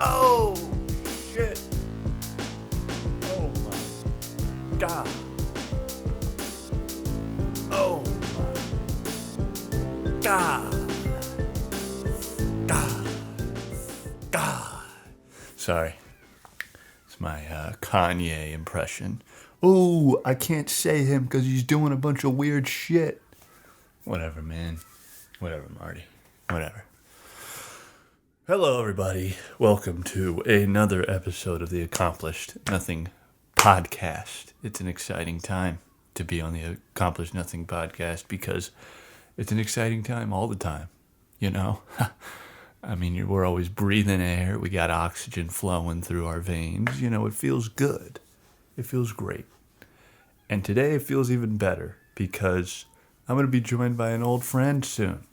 Oh, shit. Oh, my God. Oh, my God. God. Sorry. It's my Kanye impression. Ooh, I can't say him because he's doing a bunch of weird shit. Whatever, man. Whatever, Marty. Whatever. Hello, everybody. Welcome to another episode of the Accomplished Nothing podcast. It's an exciting time to be on the Accomplished Nothing podcast because it's an exciting time all the time, you know? I mean, we're always breathing air. We got oxygen flowing through our veins. You know, it feels good. It feels great. And today it feels even better because I'm going to be joined by an old friend soon.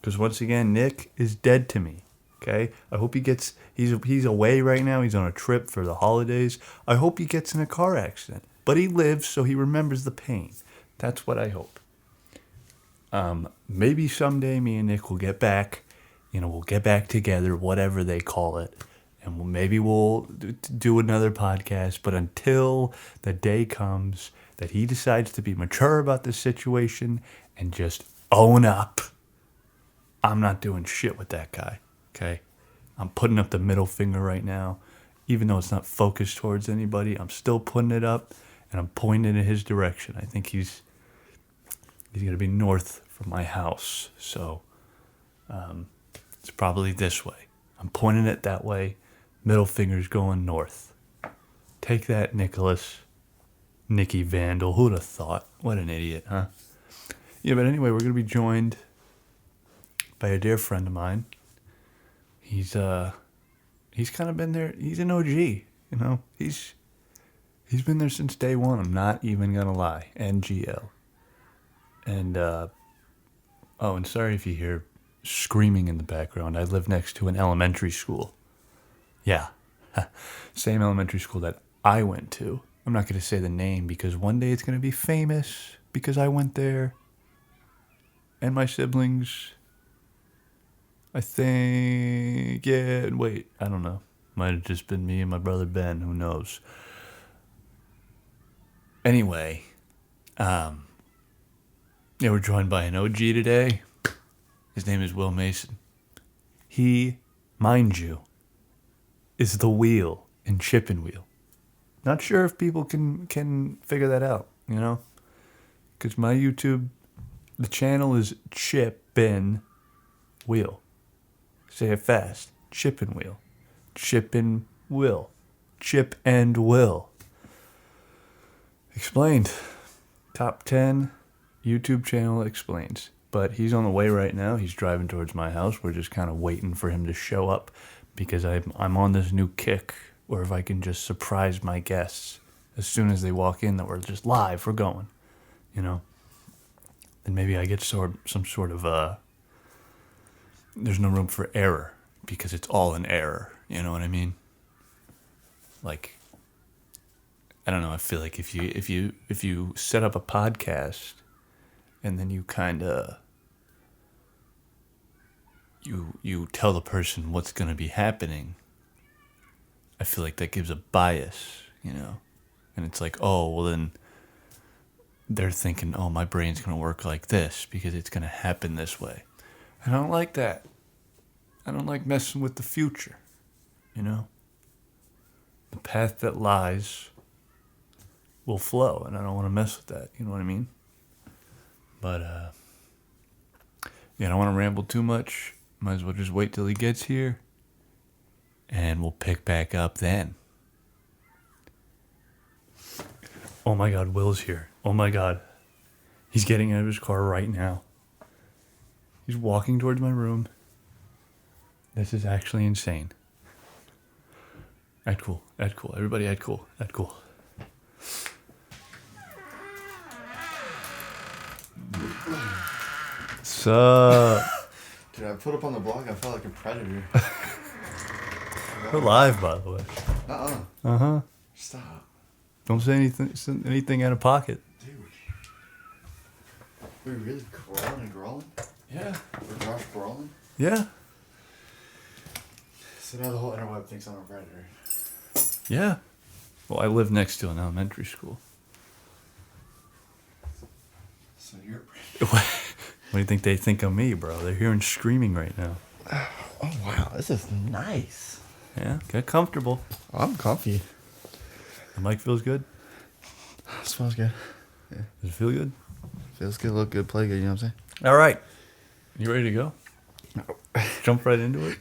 Because once again, Nick is dead to me. Okay? I hope he gets... He's away right now. He's on a trip for the holidays. I hope he gets in a car accident. But he lives, so he remembers the pain. That's what I hope. Maybe someday me and Nick will get back. You know, we'll get back together, whatever they call it. And maybe we'll do another podcast. But until the day comes that he decides to be mature about this situation and just own up, I'm not doing shit with that guy. Okay? I'm putting up the middle finger right now. Even though it's not focused towards anybody, I'm still putting it up and I'm pointing in his direction. I think he's going to be north from my house. So, it's probably this way. I'm pointing it that way. Middle finger's going north. Take that, Nicholas. Nicky Vandal. Who'd have thought? What an idiot, huh? Yeah, but anyway, we're going to be joined by a dear friend of mine. He's kind of been there. He's an OG, you know. He's been there since day one. I'm not even going to lie. NGL. And, and sorry if you hear screaming in the background. I live next to an elementary school. Yeah. Same elementary school that I went to. I'm not going to say the name because one day it's going to be famous because I went there. And my siblings, I think, I don't know. Might have just been me and my brother Ben, who knows. Anyway, we're joined by an OG today. His name is Will Mason. He, mind you, is the wheel in Chippin' Wheel. Not sure if people can figure that out, you know? Because my YouTube, the channel is Chippin' Wheel. Say it fast. Chippin' Wheel. Chippin' Will. Chip and Will. Explained. Top 10 YouTube channel explains. But he's on the way right now. He's driving towards my house. We're just kind of waiting for him to show up because I'm on this new kick where if I can just surprise my guests as soon as they walk in that we're just live, we're going, you know. Then maybe I get some sort of there's no room for error because it's all an error. You know what I mean? Like, I don't know. I feel like if you set up a podcast and then you kind of you tell the person what's going to be happening, I feel like that gives a bias, you know? And it's like, oh, well then they're thinking, oh, my brain's going to work like this because it's going to happen this way. And I don't like that. I don't like messing with the future, you know? The path that lies will flow, and I don't want to mess with that, you know what I mean? But, I don't want to ramble too much. Might as well just wait till he gets here, and we'll pick back up then. Oh my God, Will's here. Oh my God. He's getting out of his car right now. He's walking towards my room. This is actually insane. Act cool. Act cool. Everybody act cool. Act cool. Sup? Dude, I put up on the blog, I felt like a predator. We're live, by the way. Uh-huh. Stop. Don't say anything out of pocket. Dude. We're really crawling and growling? Yeah. We're Josh Brolin? Yeah. So now the whole interweb thinks I'm a predator. Yeah. Well, I live next to an elementary school. So you're a predator. What do you think they think of me, bro? They're hearing screaming right now. Oh, wow. This is nice. Yeah, get comfortable. Oh, I'm comfy. The mic feels good. Smells good. Yeah. Does it feel good? Feels good, look good, play good, you know what I'm saying? All right. You ready to go? Jump right into it?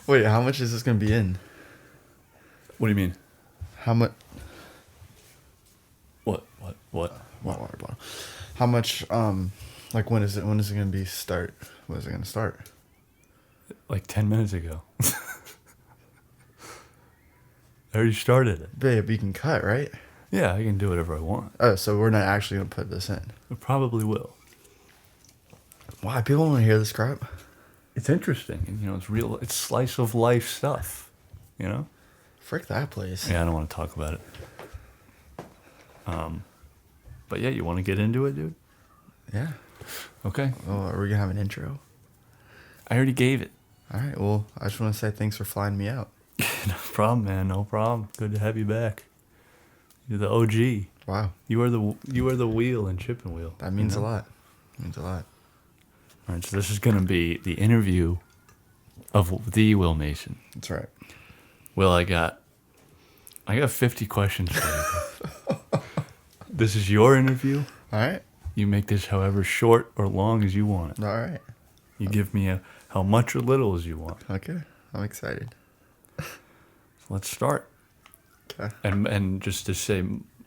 Wait, how much is this going to be in? What do you mean? How much? What? Water bottle. How much, like, when is it going to be start? When is it going to start? Like 10 minutes ago. I already started it. Babe, you can cut, right? Yeah, I can do whatever I want. Oh, so we're not actually going to put this in. I probably will. Why? People want to hear this crap? It's interesting. And, it's real. It's slice of life stuff. You know? Frick that place. Yeah, I don't want to talk about it. But yeah, you want to get into it, dude? Yeah. Okay. Oh, are we going to have an intro? I already gave it. All right, well, I just want to say thanks for flying me out. No problem, man. No problem. Good to have you back. You're the OG. Wow. You are the wheel and chipping wheel. That means a lot. It means a lot. All right, so this is going to be the interview of the Will Mason. That's right. Will, I got 50 questions for you. This is your interview. All right. You make this however short or long as you want it. All right. You give me how much or little as you want. Okay. I'm excited. So let's start. Okay. And just to say,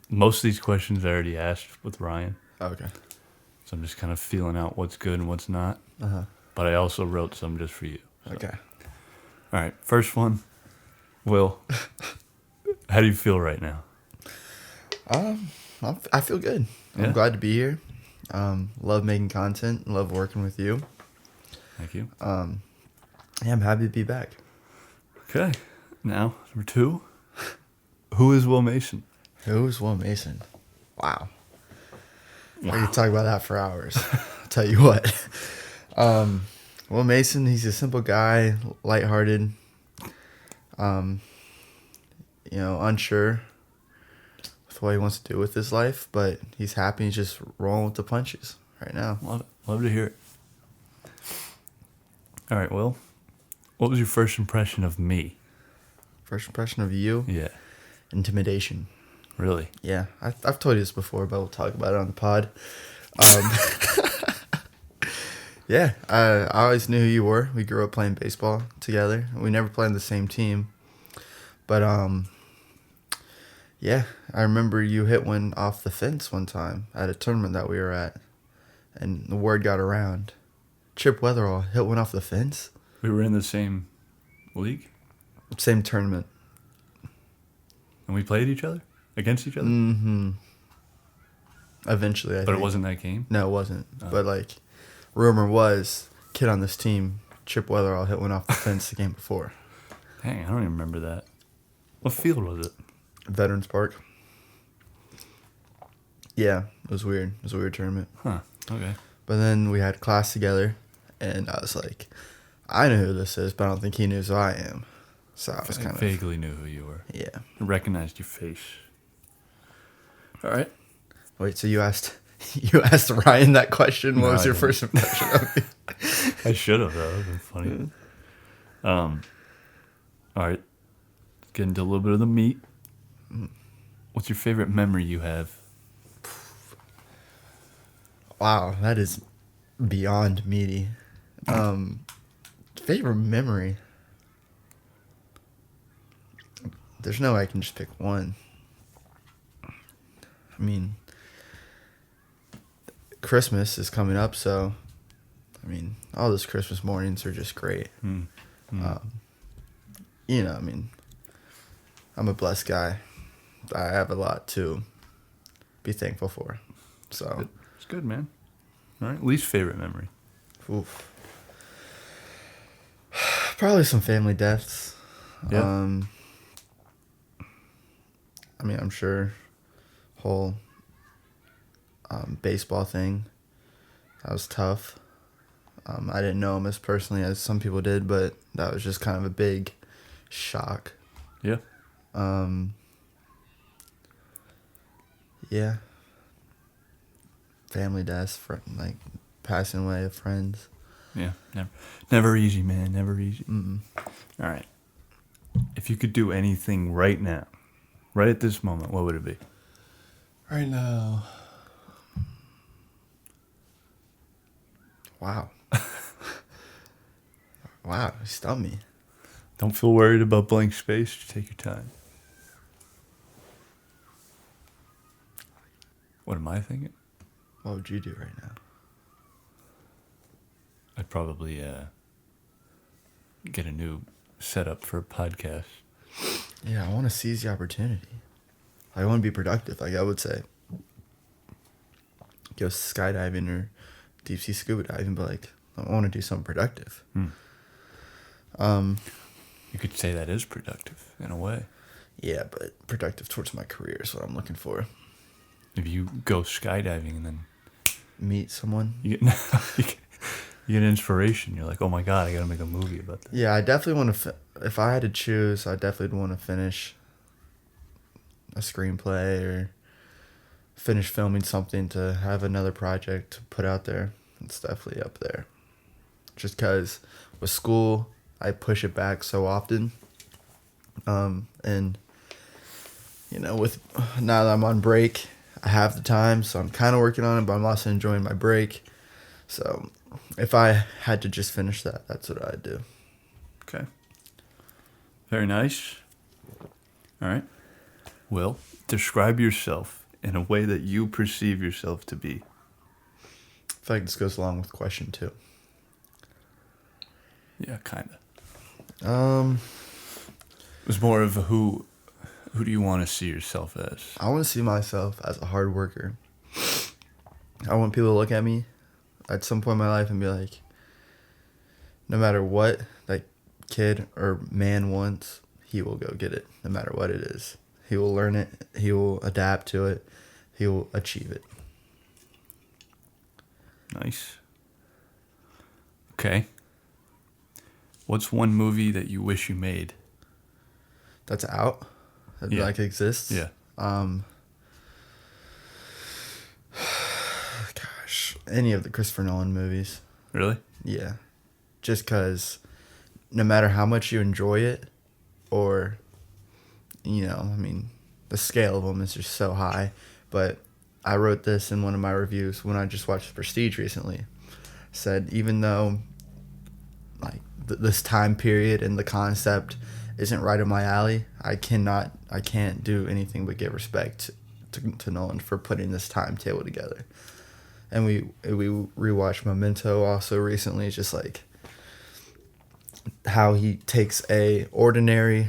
most of these questions I already asked with Ryan. Okay. So I'm just kind of feeling out what's good and what's not. Uh-huh. But I also wrote some just for you. So. Okay. All right, first one. Will, how do you feel right now? I feel good. Yeah? I'm glad to be here. Love making content. Love working with you. Thank you. Yeah, I'm happy to be back. Okay, now, number 2. Who is Will Mason? Who's Will Mason? Wow. I could talk about that for hours. I'll tell you what. Will Mason, he's a simple guy, lighthearted, unsure with what he wants to do with his life, but he's happy. He's just rolling with the punches right now. Love it. Love to hear it. All right, Will, what was your first impression of me? First impression of you? Yeah. Intimidation. Really? Yeah, I've told you this before, but we'll talk about it on the pod. Yeah, I always knew who you were. We grew up playing baseball together. We never played on the same team. But, yeah, I remember you hit one off the fence one time at a tournament that we were at. And the word got around. Chip Wetherell hit one off the fence. We were in the same league? Same tournament. And we played each other? Against each other? Mm-hmm. Eventually, I think. But it wasn't that game? No, it wasn't. But, rumor was, kid on this team, Chip Wetherell, hit one off the fence the game before. Dang, I don't even remember that. What field was it? Veterans Park. Yeah, it was weird. It was a weird tournament. Huh, okay. But then we had class together, and I was like, I know who this is, but I don't think he knows who I am. So I was kind of... vaguely knew who you were. Yeah. I recognized your face. All right. Wait, so you asked Ryan that question? What No, was I your didn't. first impression of me? I should have, though. That would have been funny. All right. Let's get into a little bit of the meat. What's your favorite memory you have? Wow, that is beyond meaty. Favorite memory? There's no way I can just pick one. I mean, Christmas is coming up, so, all those Christmas mornings are just great. I'm a blessed guy. I have a lot to be thankful for. So It's good, man. All right. Least favorite memory. oof. Probably some family deaths. Yeah. I'm sure whole baseball thing, that was tough. I didn't know him as personally as some people did, but that was just kind of a big shock. Yeah. Yeah. Family deaths, like passing away of friends. Yeah. Never easy, man. Never easy. Mm-mm. All right. If you could do anything right now, right at this moment, what would it be? Right now. Wow. Wow, you stumped me. Don't feel worried about blank space. Just take your time. What am I thinking? What would you do right now? I'd probably get a new setup for a podcast. Yeah, I want to seize the opportunity. I want to be productive. Like I would say, go skydiving or deep sea scuba diving, but like I want to do something productive. You could say that is productive in a way. Yeah, but productive towards my career is what I'm looking for. If you go skydiving and then Meet someone. you get you get inspiration, you're like, oh my god, I gotta make a movie about this. Yeah, I definitely want to. If I had to choose, I definitely want to finish a screenplay or finish filming something to have another project to put out there. It's definitely up there. Just because with school, I push it back so often. And, you know, with now that I'm on break, I have the time, so I'm kind of working on it, but I'm also enjoying my break. So if I had to just finish that, that's what I'd do. Okay. Very nice. All right. Will, describe yourself in a way that you perceive yourself to be. I feel like this goes along with question 2. Yeah, kind of. It was more of a who do you want to see yourself as? I want to see myself as a hard worker. I want people to look at me at some point in my life and be like, no matter what that kid or man wants, he will go get it, no matter what it is. He will learn it. He will adapt to it. He will achieve it. Nice. Okay. What's one movie that you wish you made? That's out? That like exists? Yeah. Gosh, any of the Christopher Nolan movies. Really? Yeah. Just because no matter how much you enjoy it or, you know, I mean, the scale of them is just so high. But I wrote this in one of my reviews when I just watched Prestige recently. Said even though like this time period and the concept isn't right up my alley, I can't do anything but give respect to Nolan for putting this timetable together. And we rewatched Memento also recently. It's just like how he takes a ordinary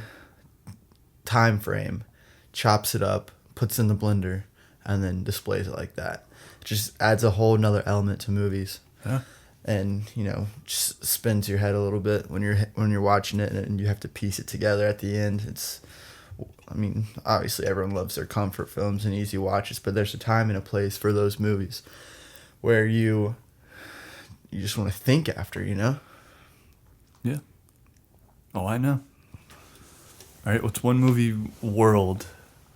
time frame, chops it up, puts it in the blender, and then displays it like that. It just adds a whole nother element to movies. Yeah. And, you know, just spins your head a little bit when you're watching it, and you have to piece it together at the end. It's, I mean, obviously everyone loves their comfort films and easy watches, but there's a time and a place for those movies where you just want to think after, you know? Yeah. Oh, I know. All right, what's one movie world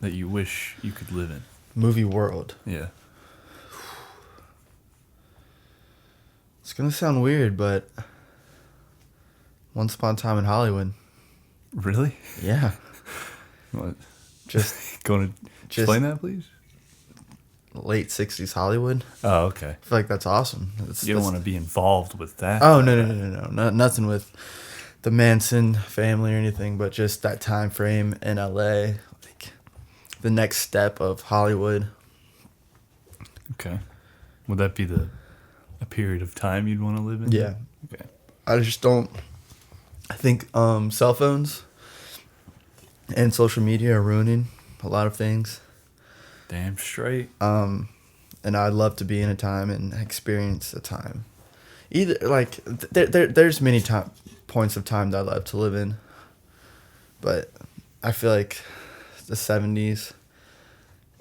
that you wish you could live in? Movie world. Yeah. It's going to sound weird, but Once Upon a Time in Hollywood. Really? Yeah. What? Just going to explain that, please? Late 60s Hollywood. Oh, okay. I feel like that's awesome. You don't want to be involved with that. Oh, no. Nothing with the Manson family or anything, but just that time frame in LA. Like the next step of Hollywood. Okay. Would that be a period of time you'd want to live in? Yeah. Okay. I just don't. I think cell phones and social media are ruining a lot of things. Damn straight. And I'd love to be in a time and experience a time. Either like there's many points of time that I'd love to live in, but I feel like the 70s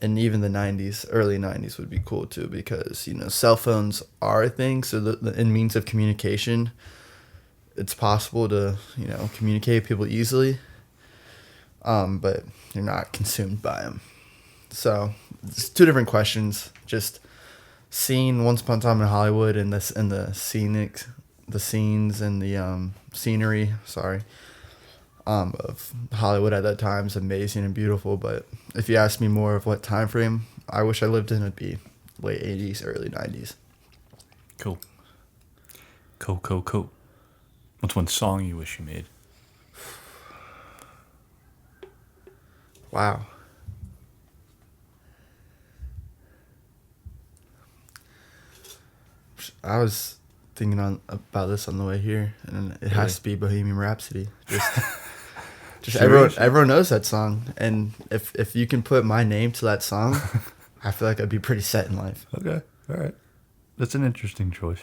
and even the 90s, early 90s would be cool too, because you know cell phones are a thing, so in means of communication, it's possible to communicate with people easily, but you're not consumed by them. So it's two different questions. Just seeing Once Upon a Time in Hollywood and this and the scenes and the scenery. Sorry. Of Hollywood at that time is amazing and beautiful. But if you ask me more of what time frame I wish I lived in, it'd be late 80s, early 90s. Cool. Cool. What's one song you wish you made? Wow. I was thinking about this on the way here, and it has to be Bohemian Rhapsody. Just everyone knows that song, and if you can put my name to that song, I feel like I'd be pretty set in life. Okay, all right, that's an interesting choice.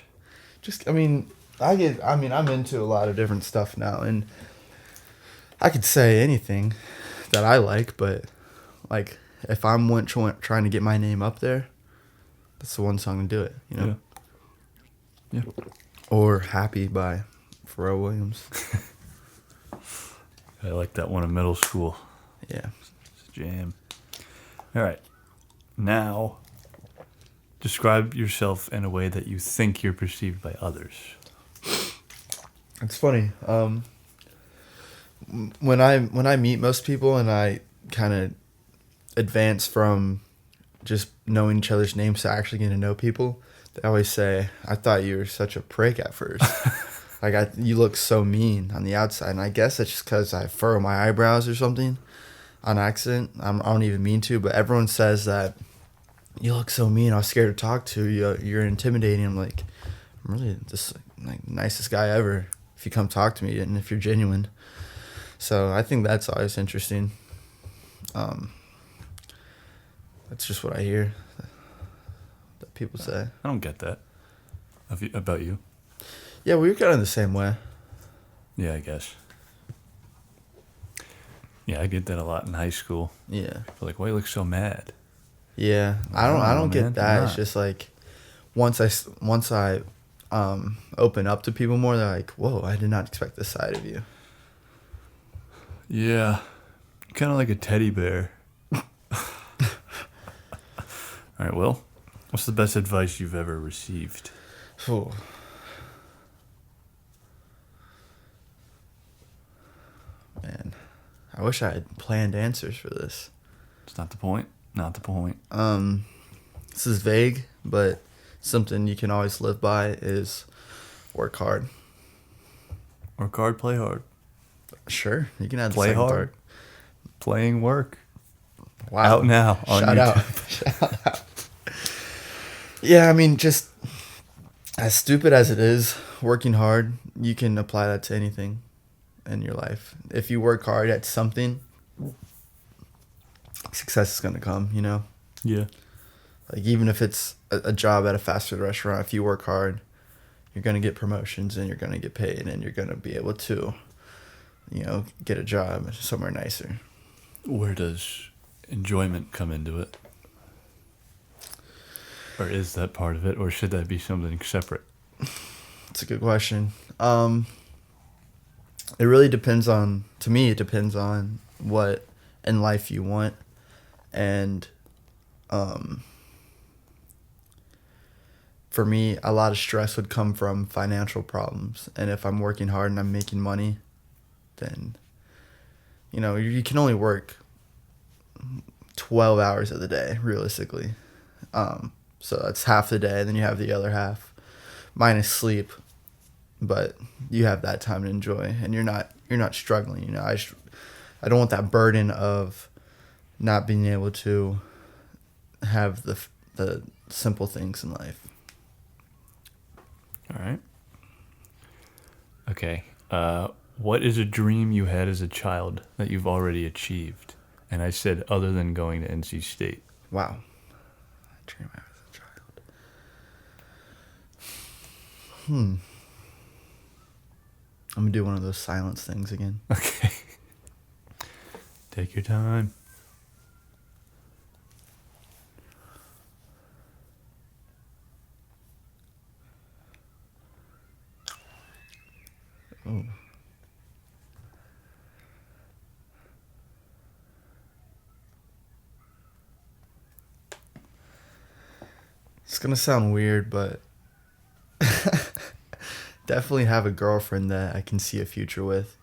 I'm into a lot of different stuff now, and I could say anything that I like, but like if I'm trying to get my name up there, that's the one song to do it, you know. Yeah. Or Happy by Pharrell Williams. I like that one in middle school. Yeah. It's a jam. All right. Now, describe yourself in a way that you think you're perceived by others. It's funny. When I meet most people and I kind of advance from just knowing each other's names to actually getting to know people, they always say, "I thought you were such a prick at first." You look so mean on the outside, and I guess it's just because I furrow my eyebrows or something on accident. I don't even mean to, but everyone says that you look so mean. I was scared to talk to you. You're intimidating. I'm like, I'm really just like nicest guy ever. If you come talk to me and if you're genuine, so I think that's always interesting. That's just what I hear that people say. I don't get that about you. Yeah, we were kind of the same way. Yeah, I guess. Yeah, I get that a lot in high school. Yeah. People are like, why you look so mad? Yeah, I don't know, get that. It's just like once I open up to people more, they're like, "Whoa, I did not expect this side of you." Yeah, kind of like a teddy bear. All right, Will, what's the best advice you've ever received? Ooh. Man, I wish I had planned answers for this. It's not the point. Not the point. This is vague, but something you can always live by is work hard. Work hard, play hard. Sure, you can add Play the second hard. part. Playing work. Wow. Out now on Shout YouTube. out. Shout out. Yeah, I mean, just as stupid as it is, working hard, you can apply that to anything in your life. If you work hard at something, success is going to come, you know? Yeah. Like, even if it's a job at a fast food restaurant, if you work hard, you're going to get promotions and you're going to get paid and you're going to be able to, you know, get a job somewhere nicer. Where does enjoyment come into it? Or is that part of it? Or should that be something separate? It's a good question. It really depends on, to me, it depends on what in life you want. And for me, a lot of stress would come from financial problems. And if I'm working hard and I'm making money, then, you know, you can only work 12 hours of the day, realistically. So that's half the day, and then you have the other half minus sleep. But you have that time to enjoy, and you're not struggling. You know, I don't want that burden of not being able to have the simple things in life. All right. Okay. What is a dream you had as a child that you've already achieved? And I said other than going to NC State. Wow. A dream I had as a child. I'm going to do one of those silence things again. Okay. Take your time. Oh. It's gonna sound weird, but definitely have a girlfriend that I can see a future with.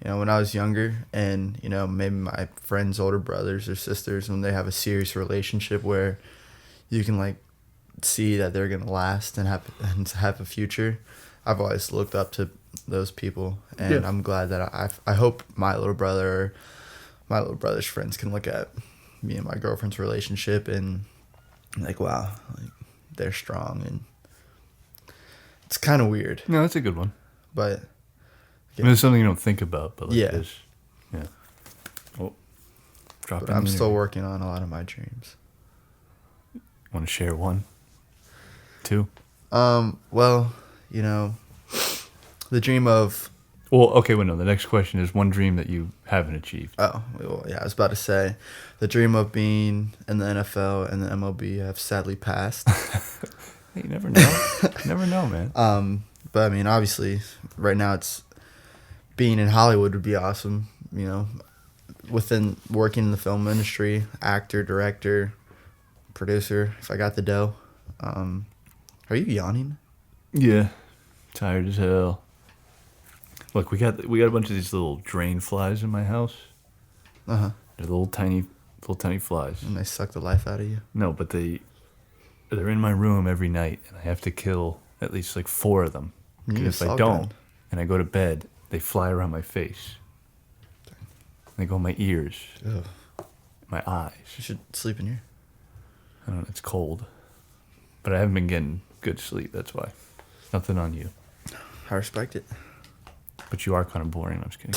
You know, when I was younger, and you know, maybe my friends' older brothers or sisters, when they have a serious relationship where you can like see that they're gonna last and have a future. I've always looked up to those people, and Yeah. I'm glad that I hope my little brother or my little brother's friends can look at me and my girlfriend's relationship and like, wow, like they're strong, and it's kind of weird, No, that's a good one. but I mean, it's something you don't think about, but like Yeah. this. Yeah. Oh, drop but in I'm the still interview. working on a lot of my dreams. Want to share one? Two? Well, you know, the dream of Well, okay, wait, no. The next question is one dream that you haven't achieved. Oh, well, yeah, I was about to say, the dream of being in the NFL and the MLB have sadly passed. Hey, you never know. Never know, man. But I mean, obviously, right now it's being in Hollywood would be awesome. You know, within working in the film industry, actor, director, producer. If I got the dough. Are you yawning? Yeah. Tired as hell. Look, we got a bunch of these little drain flies in my house. Uh-huh. They're little tiny flies. And they suck the life out of you. No, but they're in my room every night, and I have to kill at least like 4 of them. You Because need a if I salt don't, gun. and I go to bed, they fly around my face. They go in my ears, Ugh. my eyes. You should sleep in here. I don't know, it's cold. But I haven't been getting good sleep, that's why. Nothing on you. I respect it. But you are kind of boring, I'm just kidding.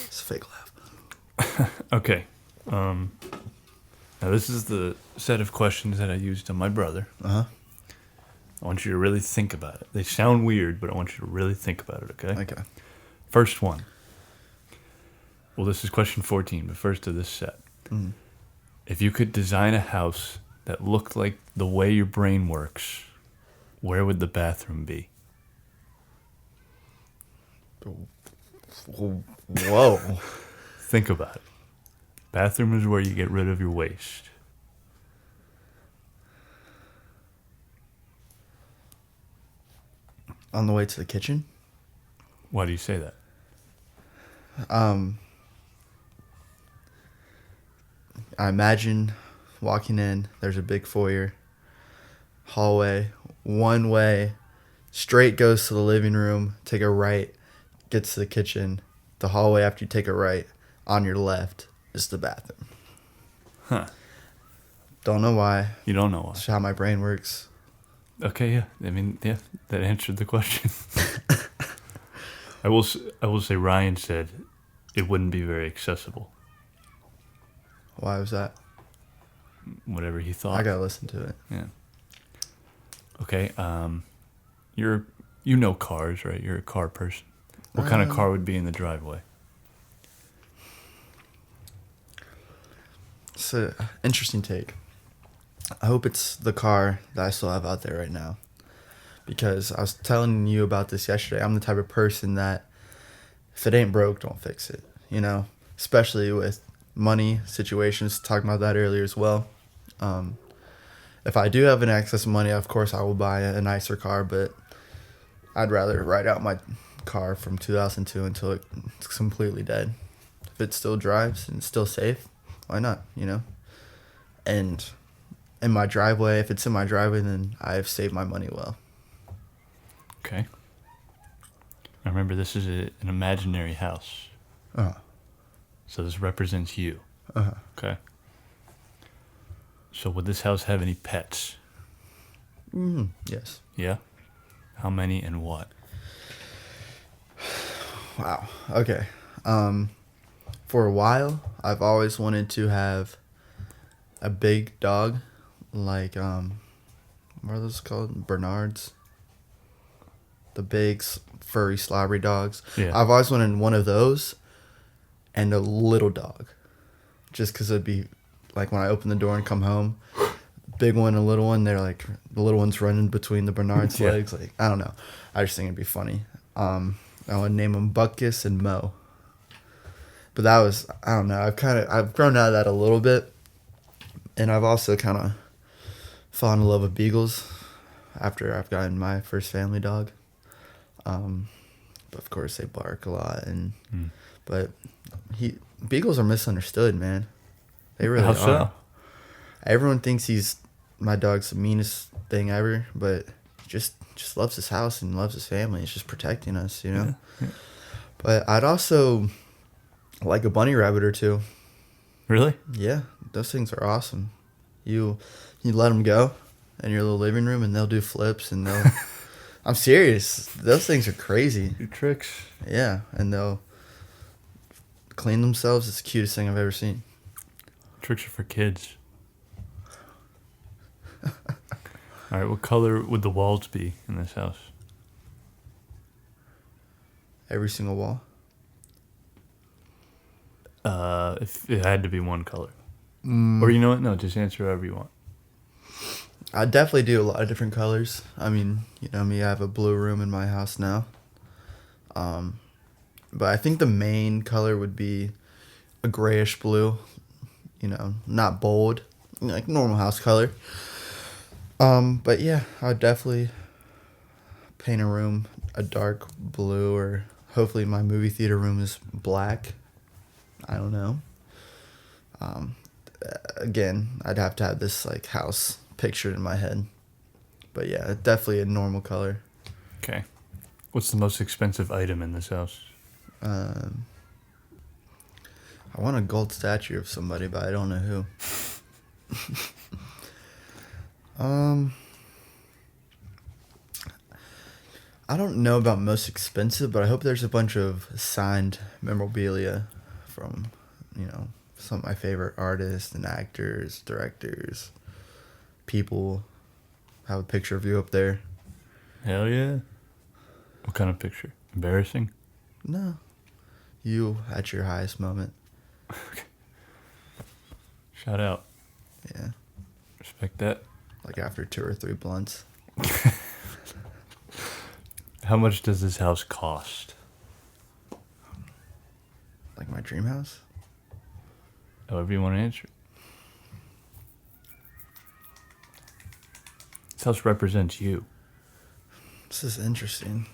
It's a fake laugh. Okay. Now this is the set of questions that I used on my brother. Uh-huh. I want you to really think about it. They sound weird, but I want you to really think about it, okay? Okay. First one. Well, this is question 14, but first of this set. Mm. If you could design a house that looked like the way your brain works, where would the bathroom be? Whoa. Think about it. Bathroom is where you get rid of your waste. On the way to the kitchen? Why do you say that? I imagine walking in, there's a big foyer, hallway, one way, straight goes to the living room, take a right, gets to the kitchen. The hallway after you take a right, on your left is the bathroom. Huh. Don't know why. You don't know why. It's how my brain works. Okay, yeah. I mean, yeah, that answered the question. I will say Ryan said it wouldn't be very accessible. Why was that? Whatever he thought. I gotta listen to it. Yeah. Okay, you know cars, right? You're a car person. What kind of car would be in the driveway? It's an interesting take. I hope it's the car that I still have out there right now. Because I was telling you about this yesterday. I'm the type of person that if it ain't broke, don't fix it. You know? Especially with money situations. Talking about that earlier as well. If I do have an excess of money, of course I will buy a nicer car. But I'd rather ride out my car from 2002 until it's completely dead. If it still drives and it's still safe, why not? You know? And in my driveway, if it's in my driveway, then I've saved my money well. Okay. Now remember, this is an imaginary house. Uh-huh. So this represents you. Uh-huh. Okay. So would this house have any pets? Yes. Yeah? How many and what? Wow. Okay. For a while, I've always wanted to have a big dog, like what are those called? Bernards. The big furry slobbery dogs. Yeah. I've always wanted one of those, and a little dog, just because it'd be like when I open the door and come home, big one, a little one. They're like the little one's running between the Bernard's Yeah. legs. Like I don't know. I just think it'd be funny. I would name them Buckus and Mo. But that was, I don't know. I've grown out of that a little bit, and I've also kind of fallen in love with beagles after I've gotten my first family dog. But of course they bark a lot, but beagles are misunderstood, man. They really How are. so? Everyone thinks my dog's the meanest thing ever, but he just loves his house and loves his family. He's just protecting us, you know. Yeah. But I'd also like a bunny rabbit or two. Really? Yeah, those things are awesome. You let them go in your little living room, and they'll do flips, and they'll. I'm serious. Those things are crazy. Your tricks. Yeah, and they'll clean themselves. It's the cutest thing I've ever seen. Tricks are for kids. All right, what color would the walls be in this house? Every single wall. If it had to be one color. Or you know what? No, just answer however you want. I definitely do a lot of different colors. I mean, you know me, I have a blue room in my house now. But I think the main color would be a grayish blue. You know, not bold, like normal house color. But yeah, I would definitely paint a room a dark blue, or hopefully my movie theater room is black. I don't know. Again, I'd have to have this like house pictured in my head. But yeah, definitely a normal color. Okay. What's the most expensive item in this house? I want a gold statue of somebody, but I don't know who. I don't know about most expensive, but I hope there's a bunch of signed memorabilia from, you know, some of my favorite artists and actors, directors, people. Have a picture of you up there. Hell yeah. What kind of picture? Embarrassing? No. You at your highest moment. Shout out. Yeah. Respect that. Like after 2 or 3 blunts. How much does this house cost? Like my dream house? However you want to answer it. This house represents you. This is interesting.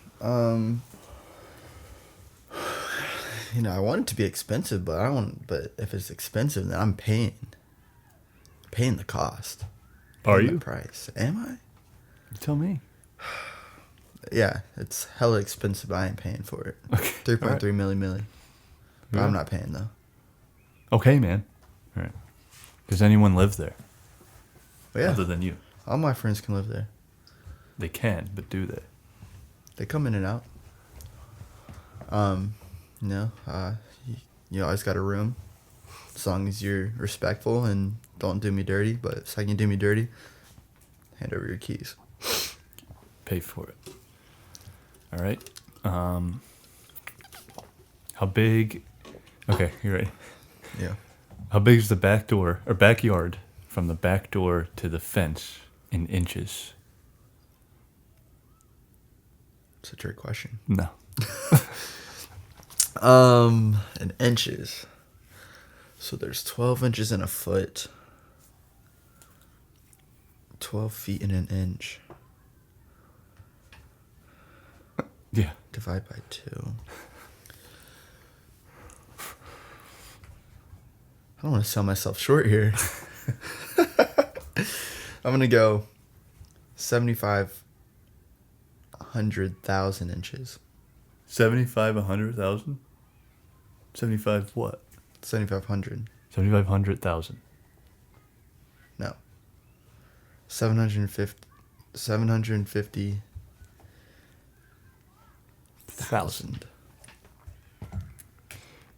You know, I want it to be expensive, but but if it's expensive, then I'm paying the cost. Are Paying you? the price? Am I? You tell me. Yeah, it's hella expensive, but I ain't paying for it. Okay. 3.3 All right. milli. But Yeah. I'm not paying though. Okay, man. All right. Does anyone live there? But yeah, Other than you? all my friends can live there. They can, but do they? They come in and out. You always got a room, as long as you're respectful and don't do me dirty. But if I can do me dirty, hand over your keys. Pay for it. All right. How big? Okay, you're ready. Yeah. How big is the back door or backyard from the back door to the fence in inches? It's a trick question. No. In inches. So there's 12 inches in a foot. 12 feet in an inch. Yeah. Divide by 2. I don't want to sell myself short here. I'm going to go 7,500,000 inches. 75, 100,000? 75 what? 7,500. 7,500,000. No. 750,000.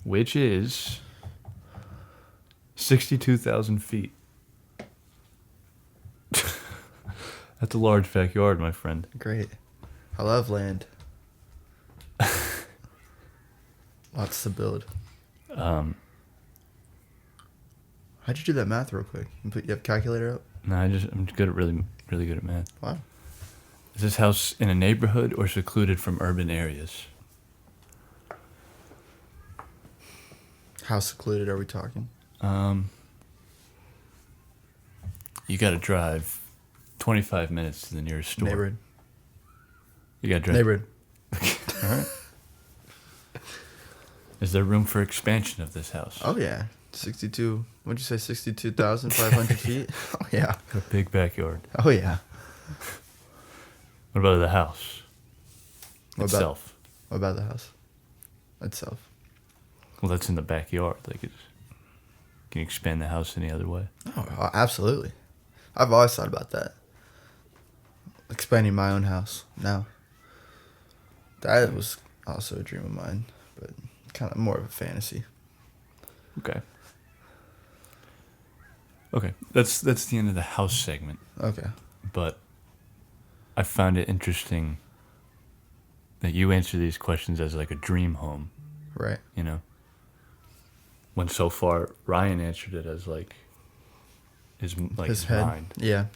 Which is 62,000 feet. That's a large backyard, my friend. Great. I love land. Lots to build. Um, How'd you do that math real quick? You have a calculator up? no, I'm good at really good at math. Wow. Is this house in a neighborhood or secluded from urban areas? How secluded are we talking? You got to drive 25 minutes to the nearest store. Neighborhood. You got to drive. Neighborhood. All right. Is there room for expansion of this house? Oh, yeah. 62, what'd you say, 62,500 feet? Oh, yeah. A big backyard. Oh, yeah. What about the house itself? What about the house itself? Well, that's in the backyard. Like, can you expand the house any other way? Oh, absolutely. I've always thought about that. Expanding my own house now. That was also a dream of mine, but kind of more of a fantasy. Okay. Okay, that's the end of the house segment. Okay. But I found it interesting that you answer these questions as like a dream home, Right. you know? When so far Ryan answered it as like his head. mind. Yeah.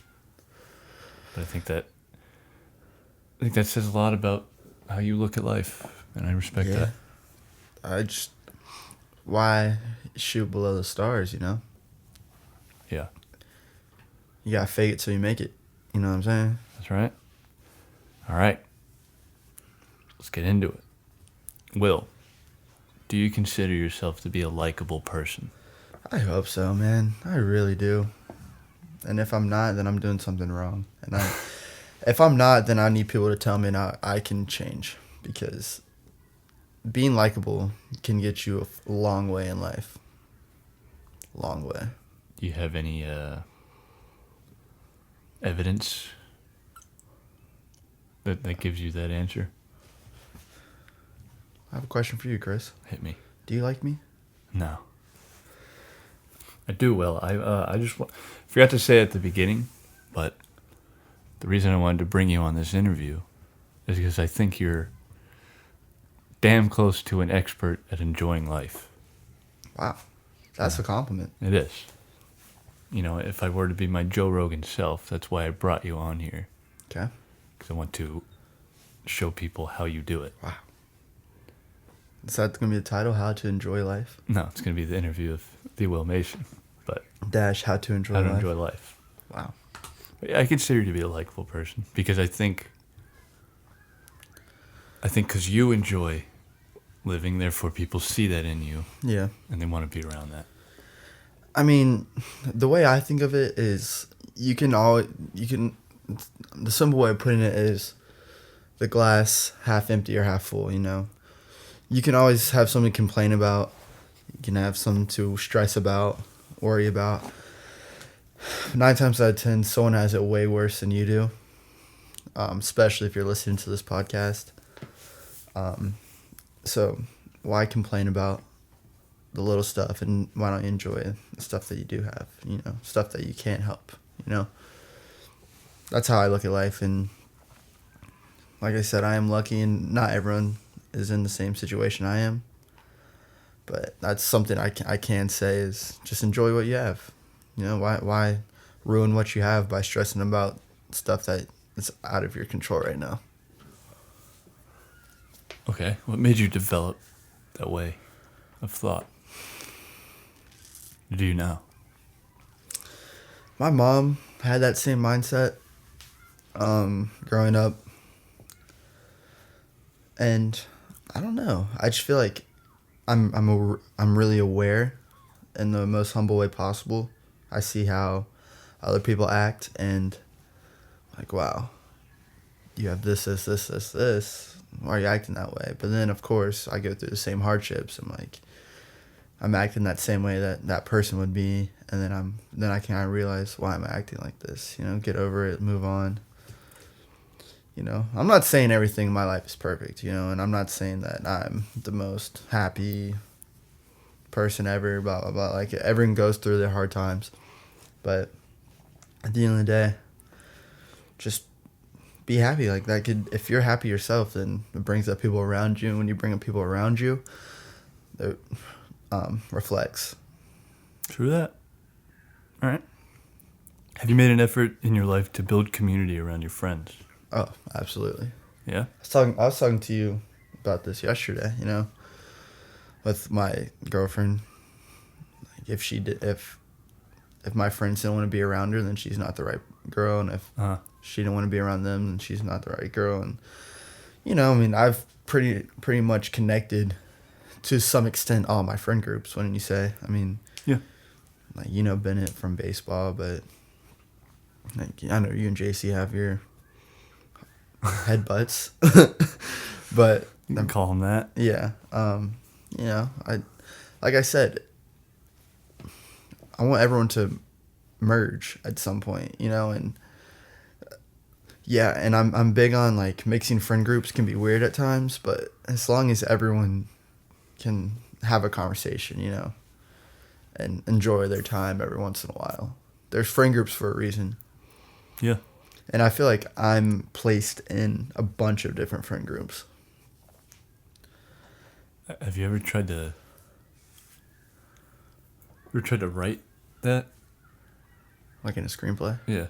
But I think that says a lot about how you look at life, and I respect that. Why shoot below the stars, you know? Yeah. You gotta fake it till you make it. You know what I'm saying? That's right. All right. Let's get into it. Will, do you consider yourself to be a likable person? I hope so, man. I really do. And if I'm not, then I'm doing something wrong. And if I'm not, then I need people to tell me and I can change. Because being likable can get you a long way in life. Long way. Do you have any evidence that gives you that answer? I have a question for you, Chris. Hit me. Do you like me? No. I do, Will. I just forgot to say at the beginning, but the reason I wanted to bring you on this interview is because I think you're damn close to an expert at enjoying life. Wow. That's a compliment. It is. You know, if I were to be my Joe Rogan self, that's why I brought you on here. Okay. Because I want to show people how you do it. Wow. Is that going to be the title? How to enjoy life? No, it's going to be the interview of the Will Mason. But Dash how to enjoy how life. to enjoy life. Wow. But yeah, I consider you to be a likable person because I think because you enjoy living, therefore people see that in you. Yeah. And they want to be around that. I mean, the way I think of it is the simple way of putting it is the glass half empty or half full, you know. You can always have something to complain about. You can have something to stress about, worry about. 9 times out of 10, someone has it way worse than you do, especially if you're listening to this podcast. So why complain about the little stuff, and why don't you enjoy the stuff that you do have, you know, stuff that you can't help, you know. That's how I look at life, and like I said, I am lucky, and not everyone is in the same situation I am, but that's something I can say is just enjoy what you have. You know, why ruin what you have by stressing about stuff that is out of your control right now? Okay. What made you develop that way of thought? Do you now? My mom had that same mindset growing up, and I don't know. I just feel like I'm really aware in the most humble way possible. I see how other people act, and like, wow, you have this. Why are you acting that way? But then, of course, I go through the same hardships. I'm acting that same way that person would be, and then I can realize why I'm acting like this. You know, get over it, move on. You know, I'm not saying everything in my life is perfect, you know, and I'm not saying that I'm the most happy person ever, blah, blah, blah. Like, everyone goes through their hard times. But at the end of the day, just be happy. Like, if you're happy yourself, then it brings up people around you. And when you bring up people around you, it reflects. True that. All right. Have you made an effort in your life to build community around your friends? Oh, absolutely. Yeah? I was talking to you about this yesterday, you know, with my girlfriend. Like, if if my friends don't want to be around her, then she's not the right girl, and if she don't want to be around them, then she's not the right girl. And you know, I mean, I've pretty much connected to some extent all my friend groups. Wouldn't you say? I mean, yeah, like you know Bennett from baseball, but like I know you and JC have your headbutts, but you can call him that. yeah, you know, like I said, I want everyone to merge at some point, you know, and yeah, and I'm big on like mixing friend groups can be weird at times, but as long as everyone can have a conversation, you know, and enjoy their time every once in a while. There's friend groups for a reason. Yeah. And I feel like I'm placed in a bunch of different friend groups. Have you ever tried to write that? Like in a screenplay? Yeah.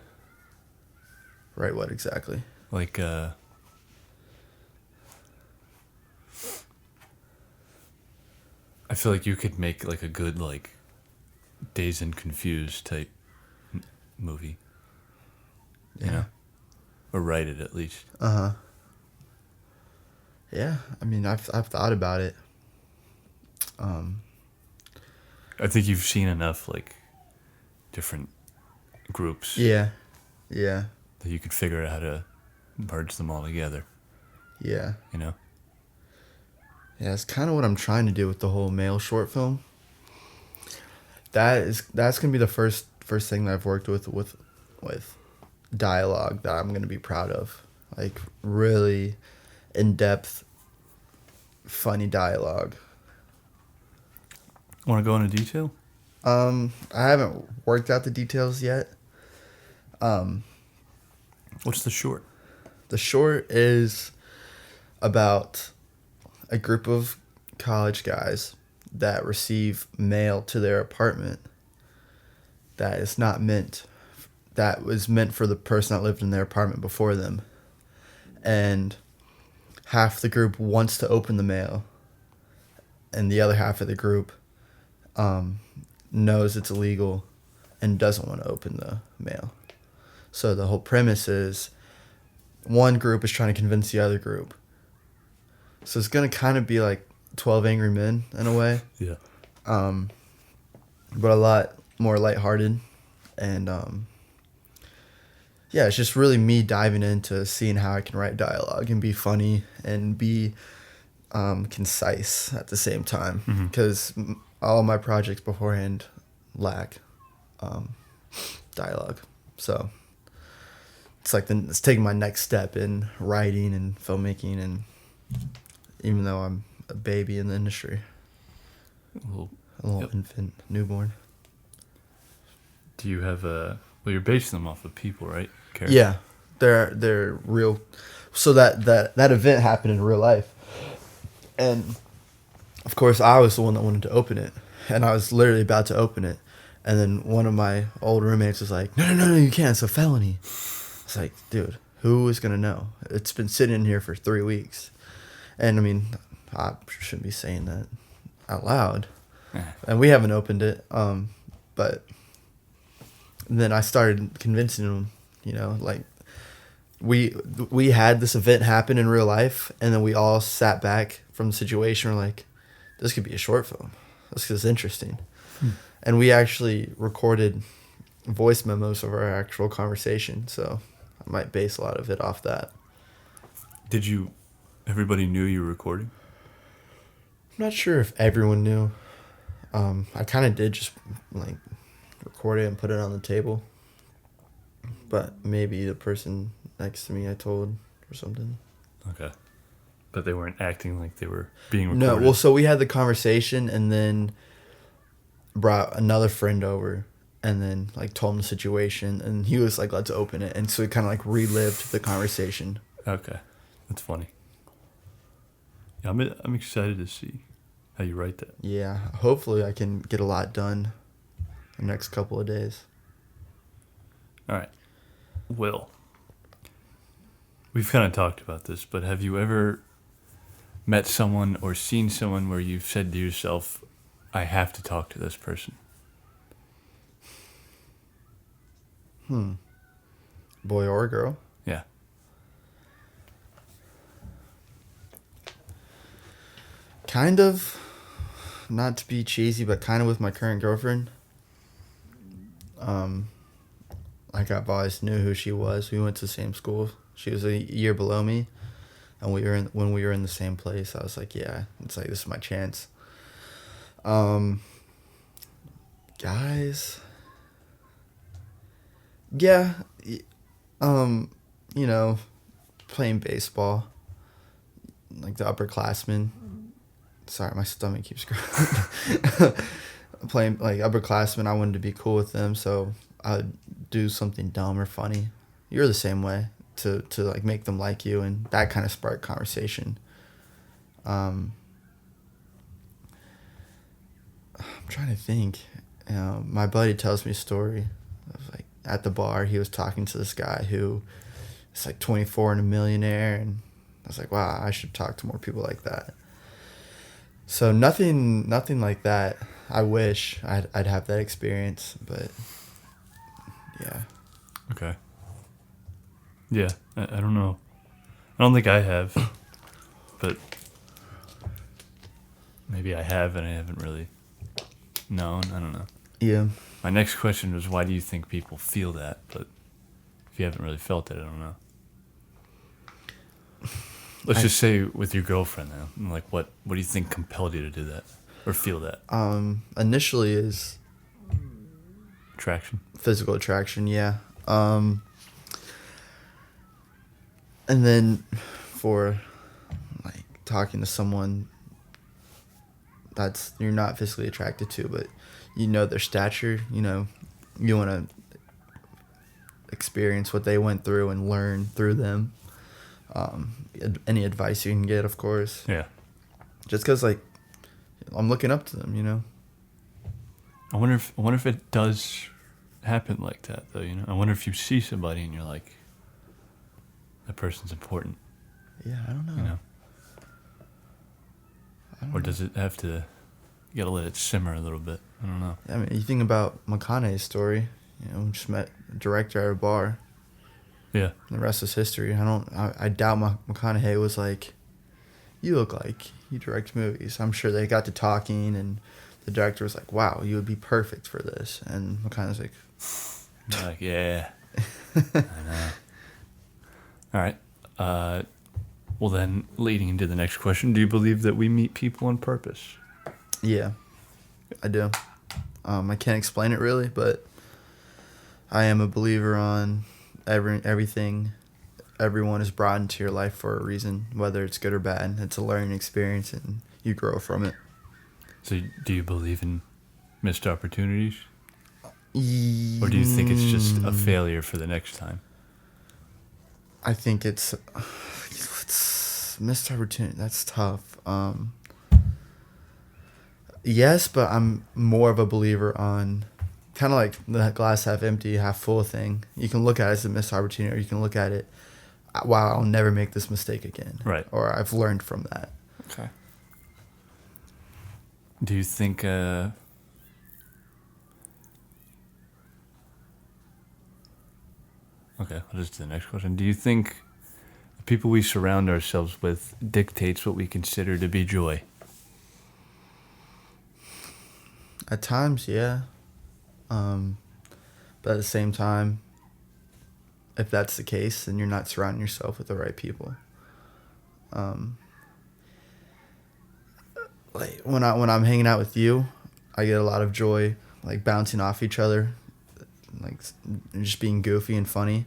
Right, what exactly? Like, I feel like you could make like a good like Dazed and Confused type movie. You know? Or write it at least. Uh-huh. Yeah, I mean, I've thought about it. I think you've seen enough like different groups. Yeah. Yeah. That you could figure out how to merge them all together. Yeah. You know? Yeah, it's kind of what I'm trying to do with the whole male short film. That's gonna be the first thing that I've worked with dialogue that I'm gonna be proud of. Like really in depth, funny dialogue. Want to go into detail? I haven't worked out the details yet. What's the short? The short is about a group of college guys that receive mail to their apartment that was meant for the person that lived in their apartment before them. And half the group wants to open the mail, and the other half of the group knows it's illegal and doesn't want to open the mail. So the whole premise is one group is trying to convince the other group. So it's going to kind of be like 12 Angry Men in a way. Yeah. But a lot more lighthearted. And yeah, it's just really me diving into seeing how I can write dialogue and be funny and be concise at the same time. Because all my projects beforehand lack dialogue. So it's like it's taking my next step in writing and filmmaking, and even though I'm a baby in the industry, a little infant, newborn. Do you have well, you're basing them off of people, right? Characters? Yeah, they're real. So that event happened in real life, and of course I was the one that wanted to open it, and I was literally about to open it, and then one of my old roommates was like, "No, you can't. It's a felony." It's like, dude, who is gonna know? It's been sitting in here for 3 weeks, and I mean, I shouldn't be saying that out loud, and we haven't opened it. But then I started convincing them, you know, like we had this event happen in real life, and then we all sat back from the situation. We're like, this could be a short film. This is interesting, and we actually recorded voice memos of our actual conversation. So I might base a lot of it off that. Everybody knew you were recording? I'm not sure if everyone knew. I kind of did just like record it and put it on the table. But maybe the person next to me I told or something. Okay. But they weren't acting like they were being recorded? No, well, so we had the conversation and then brought another friend over and then like told him the situation, and he was like, let's open it. And so we kind of like relived the conversation. Okay. That's funny. Yeah, I'm excited to see how you write that. Yeah, hopefully I can get a lot done the next couple of days. All right. Will, we've kind of talked about this, but have you ever met someone or seen someone where you've said to yourself, I have to talk to this person? Boy or girl? Yeah. Kind of, not to be cheesy, but kind of with my current girlfriend. Like I've always knew who she was. We went to the same school. She was a year below me, and when we were in the same place. I was like, yeah, it's like this is my chance. Guys, yeah, you know, playing baseball, like the upperclassmen. Sorry, my stomach keeps growling. Playing like upperclassmen, I wanted to be cool with them, so I'd do something dumb or funny. You're the same way to like make them like you, and that kind of sparked conversation. I'm trying to think. My buddy tells me a story of like at the bar, he was talking to this guy who is like 24 and a millionaire, and I was like, wow, I should talk to more people like that. So nothing like that. I wish I'd have that experience, but yeah. Okay. Yeah, I don't know. I don't think I have, but maybe I have and I haven't really known. I don't know. Yeah. My next question was, why do you think people feel that? But if you haven't really felt it, I don't know. Let's just say with your girlfriend now. Like, what do you think compelled you to do that or feel that? Initially is Attraction. physical attraction, yeah. And then for like talking to someone that's you're not physically attracted to, but you know their stature, you know, you want to experience what they went through and learn through them. Any advice you can get, of course. Yeah. Just because, like, I'm looking up to them, you know. I wonder if it does happen like that, though. You know, I wonder if you see somebody and you're like, that person's important. Yeah, I don't know. You know, or does it have to? You gotta let it simmer a little bit. I don't know. I mean, you think about McConaughey's story. You know, just met a director at a bar. Yeah. And the rest is history. I doubt McConaughey was like, you look like you direct movies. I'm sure they got to talking, and the director was like, wow, you would be perfect for this. And McConaughey's like, yeah. I know. All right. Well, then, leading into the next question, do you believe that we meet people on purpose? yeah, I do. I can't explain it really, but I am a believer on everything. Everyone is brought into your life for a reason, whether it's good or bad. It's a learning experience, and you grow from it. So, do you believe in missed opportunities? Or do you think it's just a failure for the next time? I think it's missed opportunity. That's tough. Yes, but I'm more of a believer on kind of like the glass half empty, half full thing. You can look at it as a missed opportunity, or you can look at it, wow, I'll never make this mistake again. Right. Or I've learned from that. Okay. Do you think... Okay, I'll just do the next question. Do you think the people we surround ourselves with dictates what we consider to be joy? At times, yeah. But at the same time, if that's the case, then you're not surrounding yourself with the right people. Like when I'm hanging out with you, I get a lot of joy, like bouncing off each other, like just being goofy and funny.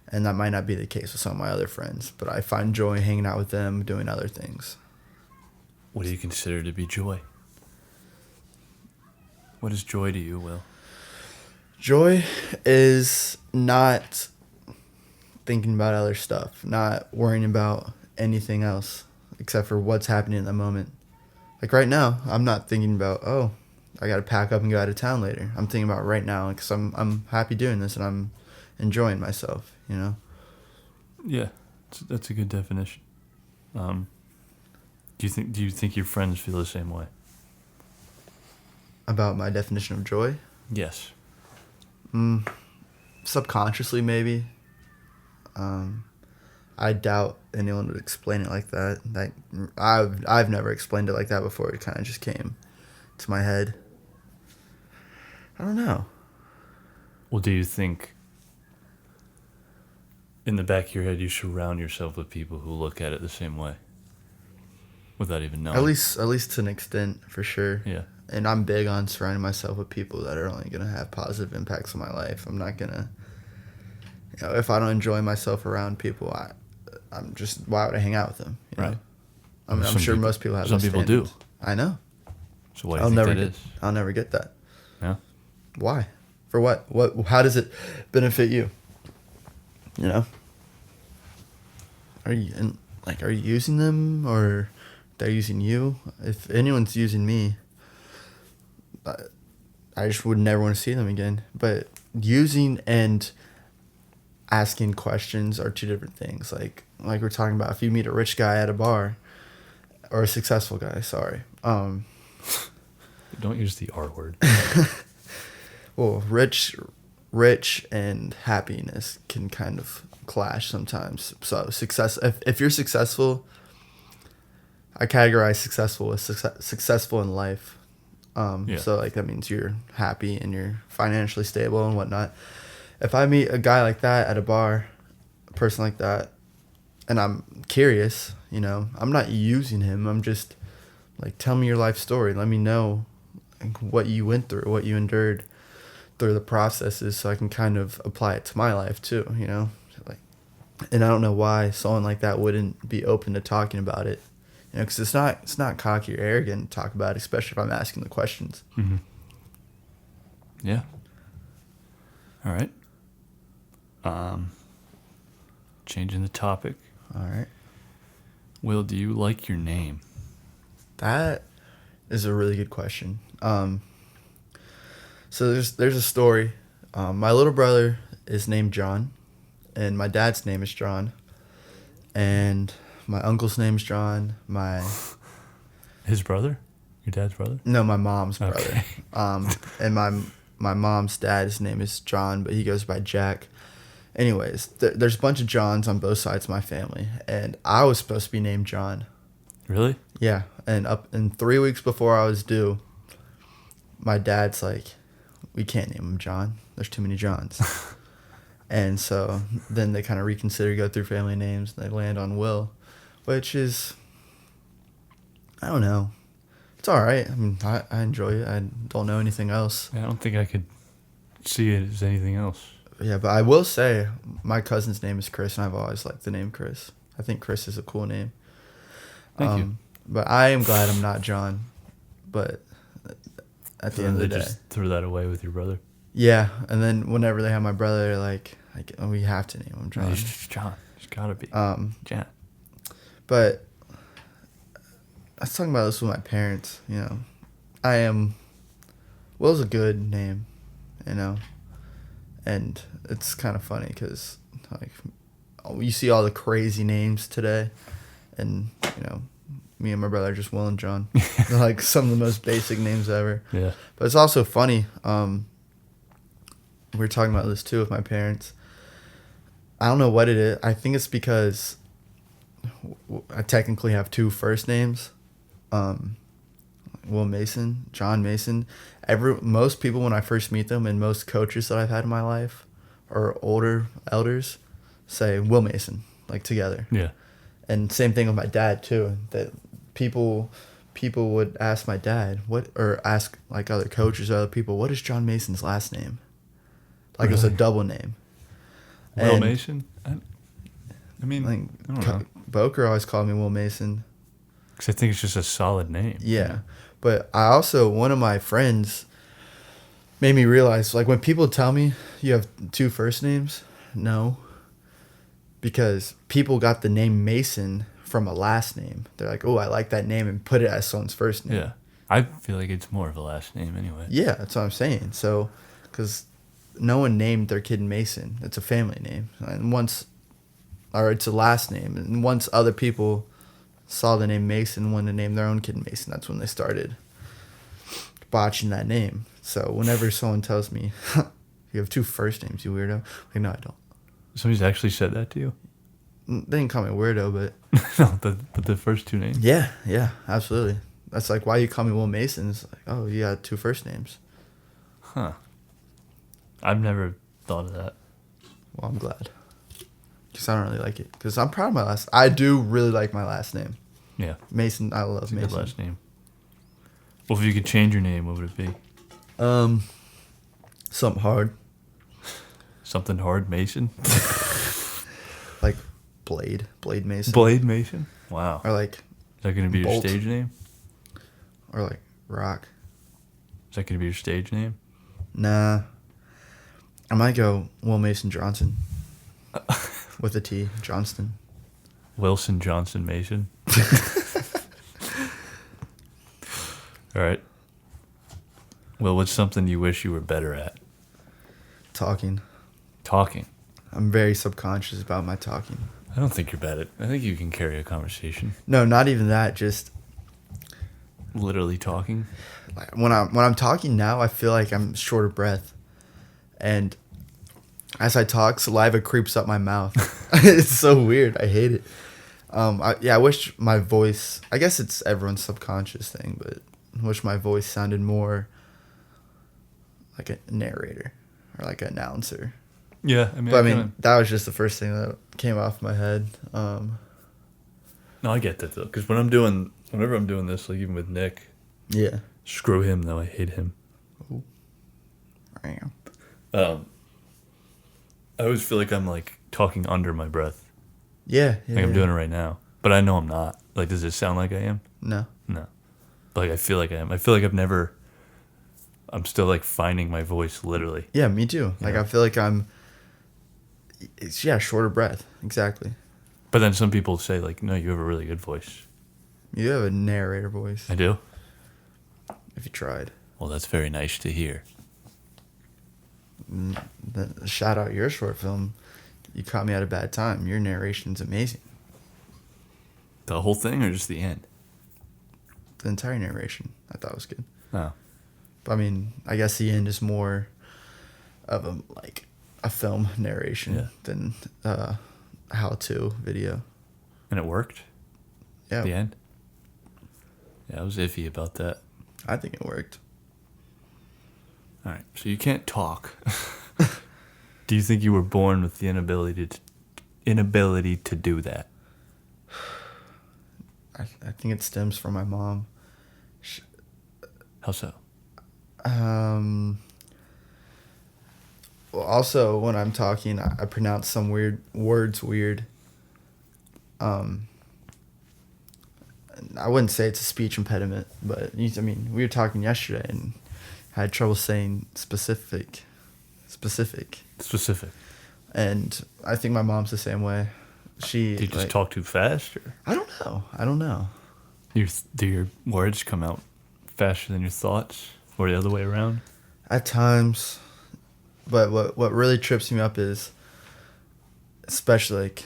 And that might not be the case with some of my other friends, but I find joy hanging out with them, doing other things. What do you consider to be joy? What is joy to you, Will? Joy is not thinking about other stuff, not worrying about anything else except for what's happening in the moment. Like right now, I'm not thinking about, oh, I got to pack up and go out of town later. I'm thinking about right now because I'm happy doing this and I'm enjoying myself, you know? Yeah, that's a good definition. Do you think your friends feel the same way? About my definition of joy? Yes. subconsciously maybe. I doubt anyone would explain it like that. Like I've never explained it like that before. It kind of just came to my head. I don't know. Well, do you think in the back of your head you surround yourself with people who look at it the same way without even knowing? At least to an extent, for sure. Yeah. And I'm big on surrounding myself with people that are only going to have positive impacts on my life. I'm not going to, if I don't enjoy myself around people, I'm just, why would I hang out with them? You know? Right. I mean, I'm sure most people have some those people do. standards. I know. So why do you think that is? I'll never get that. Yeah. Why? For what? How does it benefit you? You know? Are you using them, or they're using you? If anyone's using me, I just would never want to see them again. But using and asking questions are two different things. Like we're talking about, if you meet a rich guy at a bar, or a successful guy, sorry. Don't use the R word. Well, rich and happiness can kind of clash sometimes. So success, if you're successful, I categorize successful as successful in life. Yeah. So like that means you're happy and you're financially stable and whatnot. If I meet a guy like that at a bar, a person like that, and I'm curious, I'm not using him. I'm just like, tell me your life story. Let me know what you went through, what you endured through the processes, so I can kind of apply it to my life too, like, and I don't know why someone like that wouldn't be open to talking about it, because it's not cocky or arrogant to talk about it, especially if I'm asking the questions. Mm-hmm. Yeah. All right. Changing the topic. All right. Will, do you like your name? That is a really good question. So there's a story. My little brother is named John, and my dad's name is John, and my uncle's name is John. His brother? Your dad's brother? No, my mom's brother. Okay. And my mom's dad's name is John, but he goes by Jack. Anyways, there's a bunch of Johns on both sides of my family, and I was supposed to be named John. Really? Yeah, and 3 weeks before I was due, my dad's like, we can't name him John. There's too many Johns. And so then they kind of reconsider, go through family names, and they land on Will, which is, I don't know. It's all right. I mean, I enjoy it. I don't know anything else. Yeah, I don't think I could see it as anything else. Yeah, but I will say my cousin's name is Chris, and I've always liked the name Chris. I think Chris is a cool name. Thank you. But I am glad I'm not John. But at the end of the day, just threw that away with your brother. Yeah, and then whenever they have my brother, they're like, oh, we have to name him John. He's just John. He's gotta be. John. But I was talking about this with my parents. Will's a good name, and it's kind of funny because like you see all the crazy names today, and me and my brother are just Will and John. They're like some of the most basic names ever. Yeah. But it's also funny. We were talking about this too with my parents. I don't know what it is. I think it's because I technically have two first names. Will Mason, John Mason. Most people when I first meet them, and most coaches that I've had in my life, or older elders, say Will Mason, like together. Yeah. And same thing with my dad too. That people would ask my dad or ask like other coaches or other people, what is John Mason's last name? Like It's a double name. Will Mason? I mean, like, I don't know. Boker always called me Will Mason. Because I think it's just a solid name. Yeah. But one of my friends made me realize, like when people tell me you have two first names, no. Because people got the name Mason from a last name. They're like, oh, I like that name, and put it as someone's first name. Yeah. I feel like it's more of a last name anyway. Yeah, that's what I'm saying. So, because no one named their kid Mason. It's a family name. And it's a last name. And once other people saw the name Mason, wanted to name their own kid Mason, that's when they started botching that name. So whenever someone tells me You have 2 first names, you weirdo. Like, no, I don't. Somebody's actually said that to you? They didn't call me weirdo, but No, but the first 2 names? yeah, absolutely. That's like, why you call me Will Mason? It's like, oh, you got 2 first names. Huh. I've never thought of that. Well, I'm glad. Because I don't really like it. Because I'm proud of my last. I do really like my last name. Yeah. Mason. I love It's a Mason. good last name. Well, if you could change your name, what would it be? Something hard. Something hard, Mason? Like Blade Mason. Blade Mason? Wow. Or like, Is that going to be your Bolt. stage name? or like Rock. Is that going to be your stage name? Nah. I might go Will Mason Johnson. With a T. Johnston. Wilson Johnson Mason? All right. Well, what's something you wish you were better at? Talking. Talking. I'm very subconscious about my talking. I don't think you're bad at. I think you can carry a conversation. No, not even that. Just Literally talking. like, when I'm talking now, I feel like I'm short of breath, and as I talk, saliva creeps up my mouth. It's so weird. I hate it. I wish my voice. I guess it's everyone's subconscious thing, but I wish my voice sounded more like a narrator or like an announcer. Yeah, I mean. But I mean, that was just the first thing that came off my head. No, I get that though, because whenever I'm doing this, like even with Nick, Yeah. screw him though. I hate him. Damn. I always feel like I'm like talking under my breath. Yeah. Like I'm doing it right now, but I know I'm not. Like, does it sound like I am? No. No. But like I feel like I am. I feel like I'm still like finding my voice literally. Yeah, me too. Like Yeah. I feel like it's short of breath. Exactly. But then some people say like, no, you have a really good voice. You have a narrator voice. I do? If you tried. Well, that's very nice to hear. Shout out your short film. You caught me at a bad time. Your narration's amazing. The whole thing or just the end? The entire narration I thought was good. Oh. But I mean, I guess the end is more of a film narration than how-to video. And it worked? Yeah. The end? Yeah, I was iffy about that. I think it worked. All right, so you can't talk. Do you think you were born with the inability to do that? I think it stems from my mom. How so? Well, also, when I'm talking, I pronounce some words weird. I wouldn't say it's a speech impediment, but I mean, we were talking yesterday and I had trouble saying specific. Specific. And I think my mom's the same way. Do you just talk too fast? Or? I don't know. Do your words come out faster than your thoughts? Or the other way around? At times. But what really trips me up is, especially like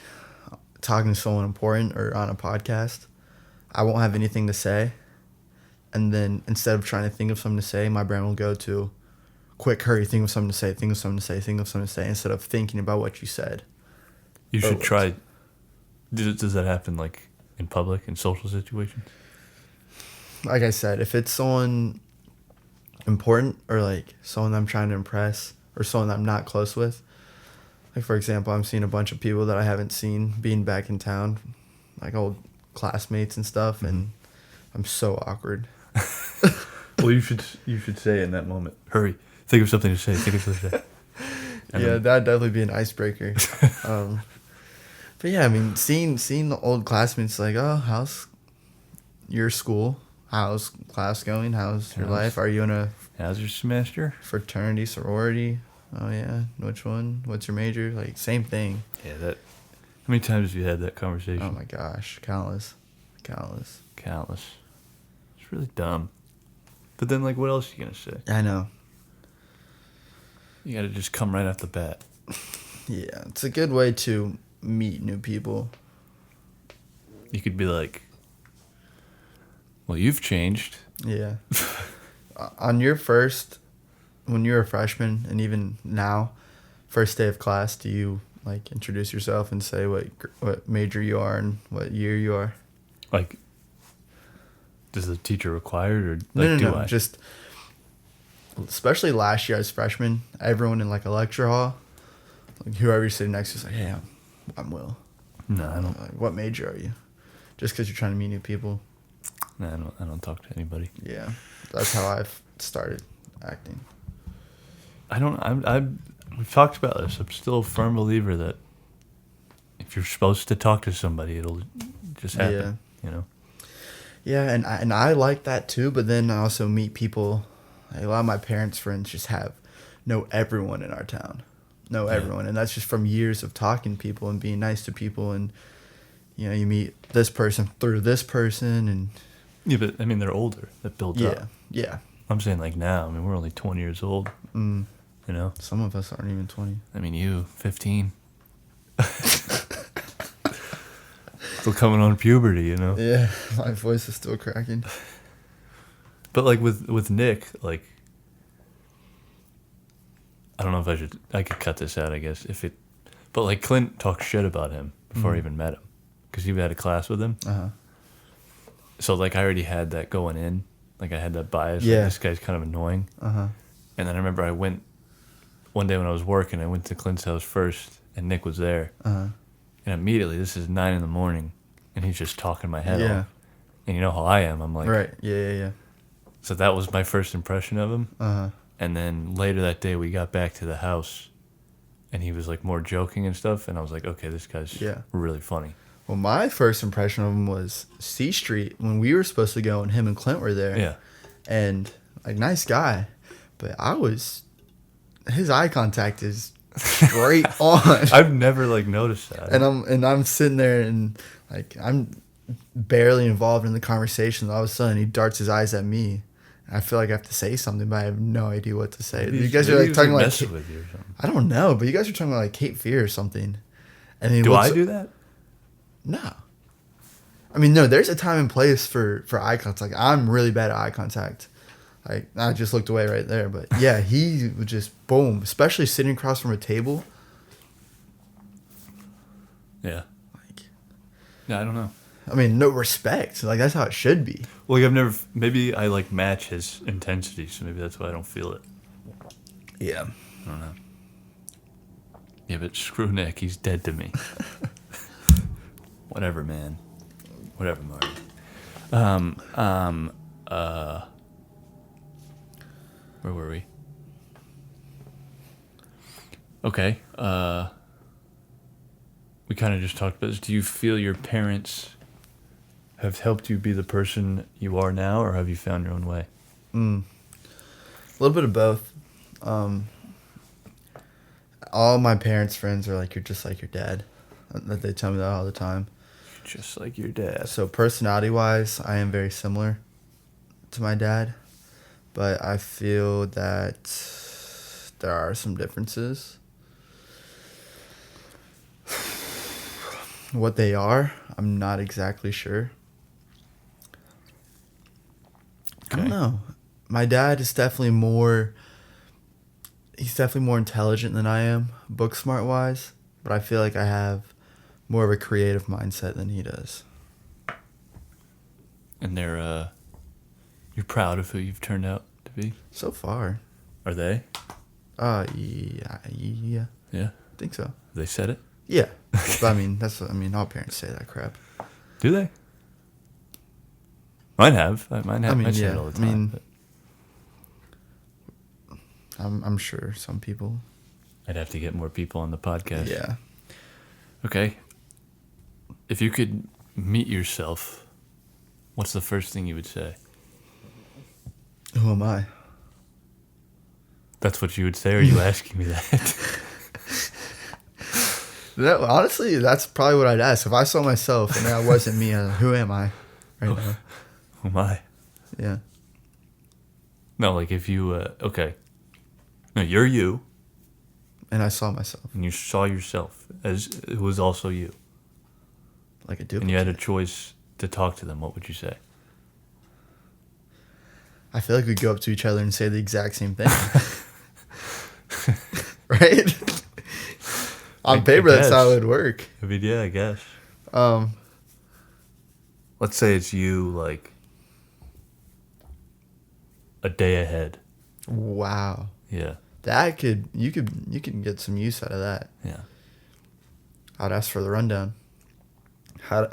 talking to someone important or on a podcast, I won't have anything to say. And then instead of trying to think of something to say, my brain will go to, quick, hurry, think of something to say, instead of thinking about what you said. You should try. Does that happen like in public, in social situations? Like I said, if it's someone important or like someone I'm trying to impress or someone I'm not close with, like for example, I'm seeing a bunch of people that I haven't seen being back in town, like old classmates and stuff, and I'm so awkward. Well, you should say in that moment, hurry, think of something to say, And yeah, that'd definitely be an icebreaker. But yeah, I mean, seeing the old classmates, like, oh, how's your school? How's class going? How's your life? Are you in a how's your semester? fraternity, sorority? Oh yeah, which one? What's your major? Like, same thing. Yeah, how many times have you had that conversation? Oh my gosh, countless. Countless. It's really dumb. But then, like, what else are you gonna say? I know. You gotta just come right off the bat. Yeah, it's a good way to meet new people. You could be like, well, you've changed. Yeah. On your first when you're a freshman, and even now, first day of class, do you like introduce yourself and say what major you are and what year you are? Like, does the teacher require it, or No, do I? Just especially last year as freshmen, everyone in like a lecture hall, like whoever you're sitting next to is like, hey, I'm Will. No, I don't. Like, what major are you? Just because you're trying to meet new people. No, I don't talk to anybody. Yeah, that's how I've started acting. I don't. We've talked about this. I'm still a firm believer that if you're supposed to talk to somebody, it'll just happen. You know. Yeah, and I like that too. But then I also meet people. Like, a lot of my parents' friends just know everyone in our town, everyone, and that's just from years of talking to people and being nice to people, and you meet this person through this person, and yeah, but I mean they're older. That builds up. Yeah. I'm saying like now. I mean we're only 20 years old. You know. Some of us aren't even 20. I mean you 15. Still coming on puberty, you know. Yeah, my voice is still cracking. But like with Nick, like I don't know if I could cut this out, I guess, but like Clint talked shit about him before I even met him, because you had a class with him. So like I already had that going in, like I had that bias. Yeah, like, this guy's kind of annoying. And then I remember I went one day when I was working. I went to Clint's house first, and Nick was there. And immediately, this is 9 a.m, and he's just talking my head off. And you know how I am. I'm like, right, yeah. So that was my first impression of him. And then later that day, we got back to the house, and he was like more joking and stuff. And I was like, okay, this guy's really funny. Well, my first impression of him was C Street when we were supposed to go, and him and Clint were there. Yeah. And like, nice guy, but his eye contact is straight on. I've never like noticed that. And I'm sitting there, and like I'm barely involved in the conversation. All of a sudden, he darts his eyes at me. I feel like I have to say something, but I have no idea what to say. You guys are like talking like with you or something. I don't know, but you guys are talking about like Cape Fear or something. And he do I do that? No. I mean, no. There's a time and place for eye contact. Like, I'm really bad at eye contact. Like, I just looked away right there, but yeah, he would just boom, especially sitting across from a table. Yeah. Like, yeah, I don't know. I mean, no respect. Like, that's how it should be. Well, like, maybe I like match his intensity, so maybe that's why I don't feel it. Yeah. I don't know. Yeah, but screw Nick, he's dead to me. Whatever, man. Whatever, Marty. Where were we? Okay. We kind of just talked about this. Do you feel your parents have helped you be the person you are now, or have you found your own way? A little bit of both. All my parents' friends are like, you're just like your dad. That they tell me that all the time. Just like your dad. So personality-wise, I am very similar to my dad, but I feel that there are some differences. What they are, I'm not exactly sure. Okay. I don't know. My dad is definitely more intelligent than I am, book smart wise, but I feel like I have more of a creative mindset than he does. And you're proud of who you've turned out to be? So far. Are they? Yeah. Yeah? I think so. They said it? Yeah. But I mean, all parents say that crap. Do they? Mine have. Mine say yeah. it all the time. I'm sure some people. I'd have to get more people on the podcast. Yeah. Okay. If you could meet yourself, what's the first thing you would say? Who am I? That's what you would say, or are you asking me that? Honestly, that's probably what I'd ask. If I saw myself and that wasn't me, who am I right now? Who am I? Yeah. No, like if you, okay. No, you're you. And I saw myself. And you saw yourself as it was also you. Like a duplicate. And you had a choice to talk to them. What would you say? I feel like we'd go up to each other and say the exact same thing. right? On paper, that's how it would work. I mean, yeah, I guess. Um, Let's say it's you, like, a day ahead. wow. Yeah. That you could get some use out of that. Yeah. I'd ask for the rundown. How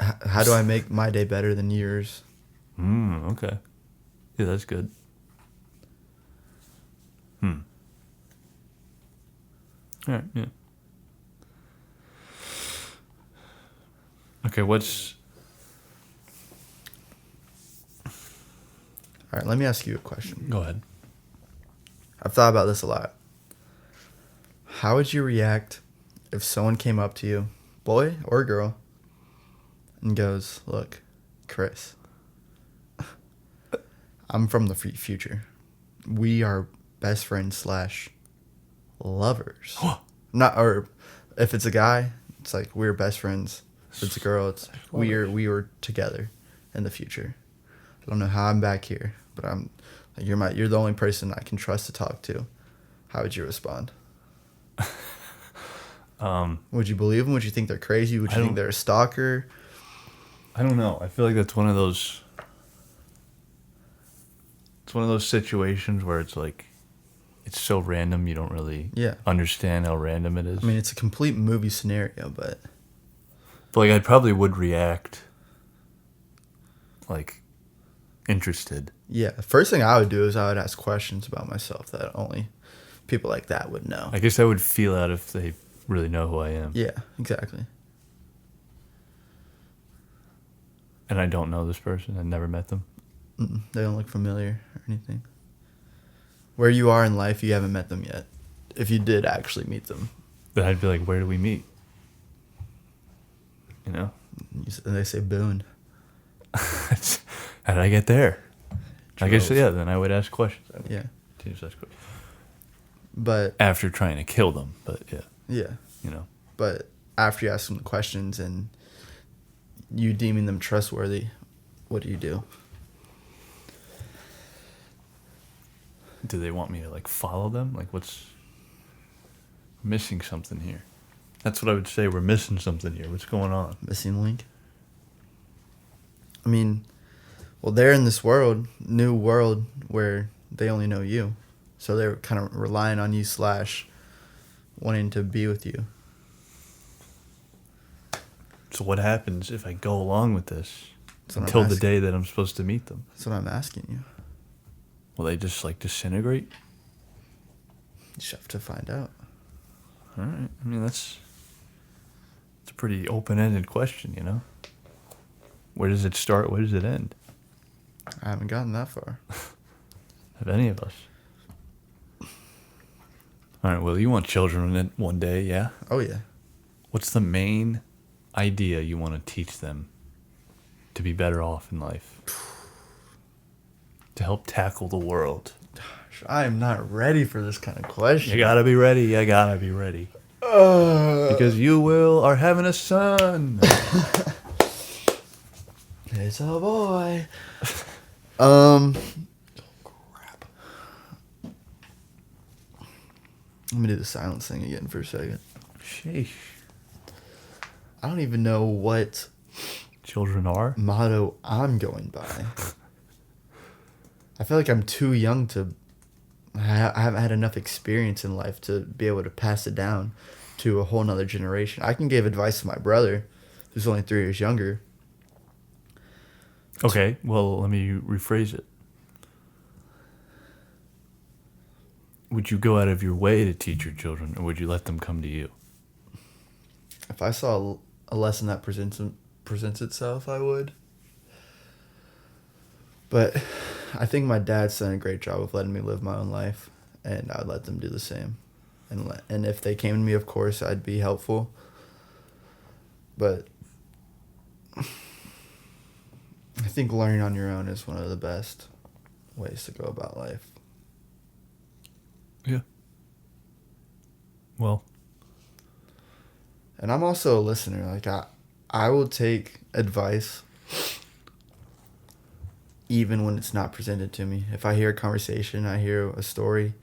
do I make my day better than yours? Okay. Yeah, that's good. All right, yeah. Okay, All right, let me ask you a question. Go ahead. I've thought about this a lot. How would you react if someone came up to you, boy or girl, and goes, "Look, Chris, I'm from the future. We are best friends / lovers." Not, or if it's a guy, it's like we're best friends. If it's a girl, it's we were together in the future. I don't know how I'm back here, but I'm like, you're the only person I can trust to talk to. How would you respond? Would you believe them? Would you think they're crazy? Would you think they're a stalker? I don't know. I feel like that's one of those. It's one of those situations where it's like, it's so random you don't really understand how random it is. I mean, it's a complete movie scenario, but like, I probably would react, like, interested. yeah. The first thing I would do is I would ask questions about myself that only people like that would know. I guess I would feel out if they really know who I am. Yeah, exactly. And I don't know this person. I've never met them. They don't look familiar or anything. Where you are in life, you haven't met them yet. If you did actually meet them, Then I'd be like, where do we meet? You know? and they say Boone. How did I get there? I guess, yeah, then I would ask questions. Yeah. Continue to ask questions. But After trying to kill them, but yeah. Yeah. You know? But after you ask them the questions and you deeming them trustworthy, what do you do? Do they want me to, like, follow them? Like, what's... We're missing something here. That's what I would say. We're missing something here. What's going on? Missing link? I mean, well, they're in this new world where they only know you. So they're kind of relying on you / wanting to be with you. So what happens if I go along with this That's what I'm until the asking. day that I'm supposed to meet them? That's what I'm asking you. Will they just, like, disintegrate? You just have to find out. All right. I mean, it's a pretty open-ended question, you know? Where does it start? Where does it end? I haven't gotten that far. Have any of us? All right, well, you want children one day, yeah? Oh, yeah. What's the main idea you want to teach them to be better off in life? To help tackle the world. I am not ready for this kind of question. You gotta be ready. You gotta be ready. Because you are having a son. It's a boy. Crap. Let me do the silence thing again for a second. Sheesh. I don't even know what Children are? motto I'm going by. I feel like I'm too young to... I haven't had enough experience in life to be able to pass it down to a whole nother generation. I can give advice to my brother, who's only 3 years younger. Okay, well, let me rephrase it. Would you go out of your way to teach your children, or would you let them come to you? If I saw a lesson that presents itself, I would. But I think my dad's done a great job of letting me live my own life, and I'd let them do the same. And if they came to me, of course, I'd be helpful. But I think learning on your own is one of the best ways to go about life. Yeah. Well. And I'm also a listener. Like, I will take advice even when it's not presented to me. If I hear a conversation, I hear a story,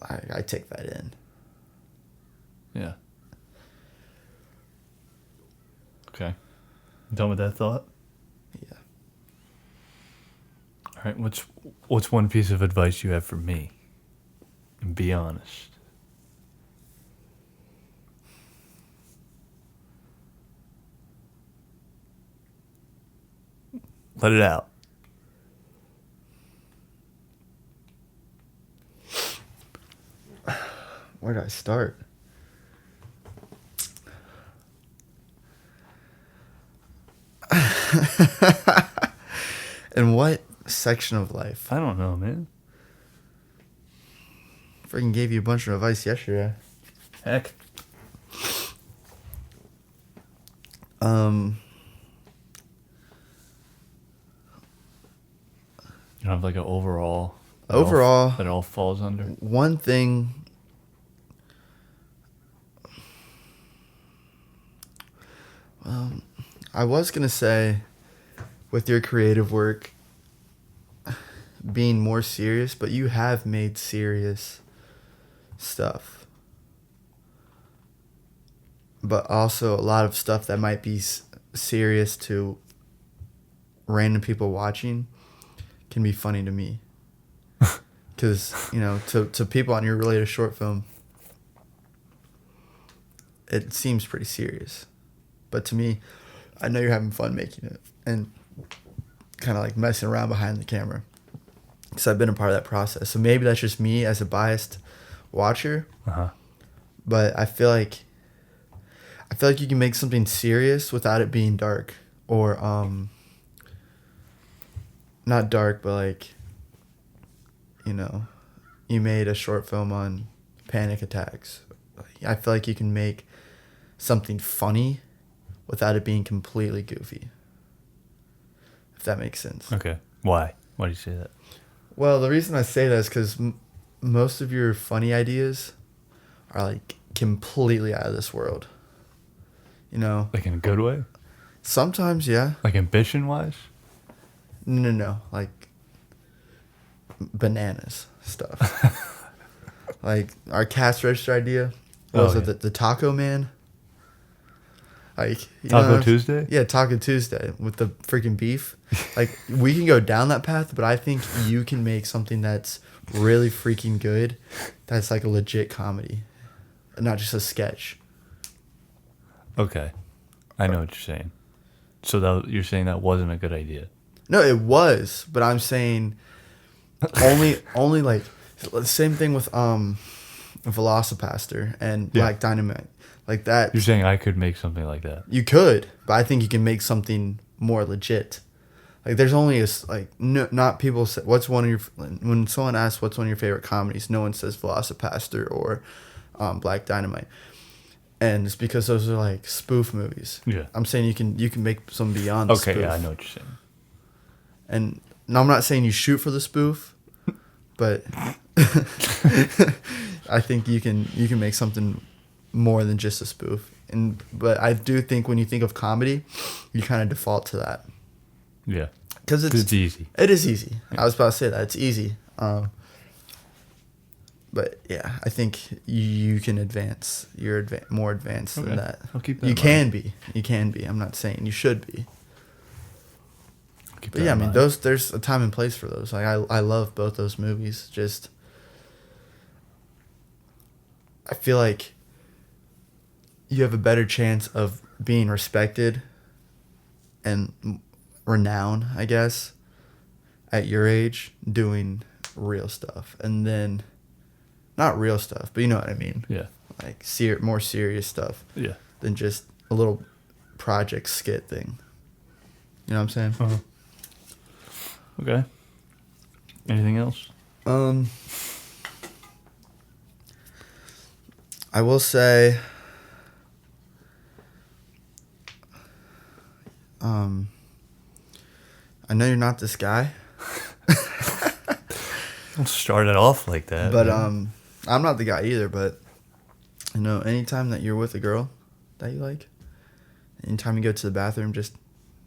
I take that in. Yeah. Okay. Done with that thought? Yeah. All right. What's one piece of advice you have for me? And be honest. Let it out. Where did I start? In what section of life? I don't know, man. Freaking gave you a bunch of advice yesterday. Heck. You don't have like an overall. Overall, That all falls under. one thing. I was gonna say, with your creative work, being more serious, but you have made serious stuff. But also a lot of stuff that might be serious to random people watching can be funny to me. Because, to people on your related short film, it seems pretty serious. But to me, I know you're having fun making it and kind of like messing around behind the camera. Because I've been a part of that process. So maybe that's just me as a biased watcher. Uh-huh. But I feel like you can make something serious without it being dark. Or not dark, but like, you made a short film on panic attacks. I feel like you can make something funny without it being completely goofy. If that makes sense. Okay. Why? Why do you say that? Well, the reason I say that is because most of your funny ideas are like completely out of this world. Like in a good way? Sometimes, yeah. Like ambition-wise? No. Like bananas stuff. Like our cash register idea. What was it? The Taco Man? Like Taco Tuesday? Yeah, Taco Tuesday with the freaking beef. Like we can go down that path, but I think you can make something that's really freaking good. That's like a legit comedy, not just a sketch. Okay. I know what you're saying. So you're saying that wasn't a good idea. No, it was, but I'm saying only like same thing with Velocipaster and Black Dynamite. Like that. You're saying I could make something like that. You could, but I think you can make something more legit. Like there's only not people say when someone asks what's one of your favorite comedies, no one says Velocipaster or Black Dynamite. And it's because those are like spoof movies. Yeah. I'm saying you can make some beyond the spoof. Okay, yeah, I know what you're saying. And now I'm not saying you shoot for the spoof, but I think you can make something more than just a spoof. But I do think when you think of comedy, you kind of default to that. Yeah. Because it's easy. It is easy. Yeah. I was about to say that. It's easy. But yeah, I think you can advance. You're more advanced than that. I'll keep that You in can mind. be. You can be. I'm not saying you should be. I'll keep But that yeah, I in mean, mind. there's a time and place for those. Like I love both those movies. Just I feel like you have a better chance of being respected and renowned, I guess, at your age doing real stuff. And then not real stuff, but you know what I mean. Yeah. Like more serious stuff Yeah. than just a little project skit thing. You know what I'm saying? Uh-huh. Okay. Anything else? I will say, I know you're not this guy, Don't start it off like that. but man. I'm not the guy either. But anytime that you're with a girl that you like, anytime you go to the bathroom, just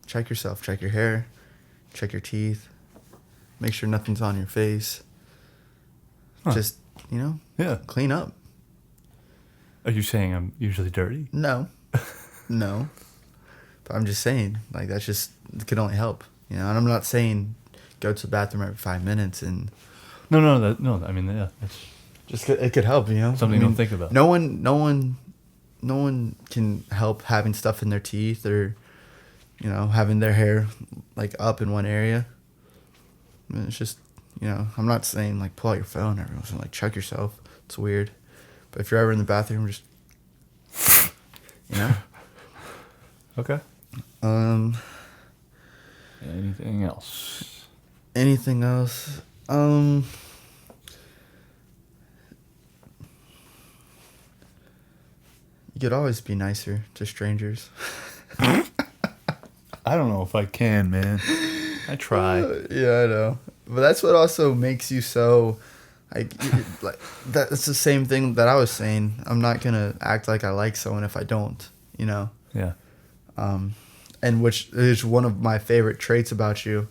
check yourself, check your hair, check your teeth, make sure nothing's on your face. Huh. Just Yeah. clean up. Are you saying I'm usually dirty? No, no. But I'm just saying, like, that's just, it could only help, you know. And I'm not saying go to the bathroom every 5 minutes and No. I mean, yeah, that's just it could help, you know. something you don't think about. No one can help having stuff in their teeth or, you know, having their hair like up in one area. I mean, it's just, you know, I'm not saying like pull out your phone every once in a while, like check yourself. It's weird. But if you're ever in the bathroom, just, you know. Okay. Anything else? Anything else? You could always be nicer to strangers. I don't know if I can, man. I try. Yeah, I know. But that's what also makes you so, like that's the same thing that I was saying. I'm not gonna act like I like someone if I don't, you know. Yeah. And which is one of my favorite traits about you,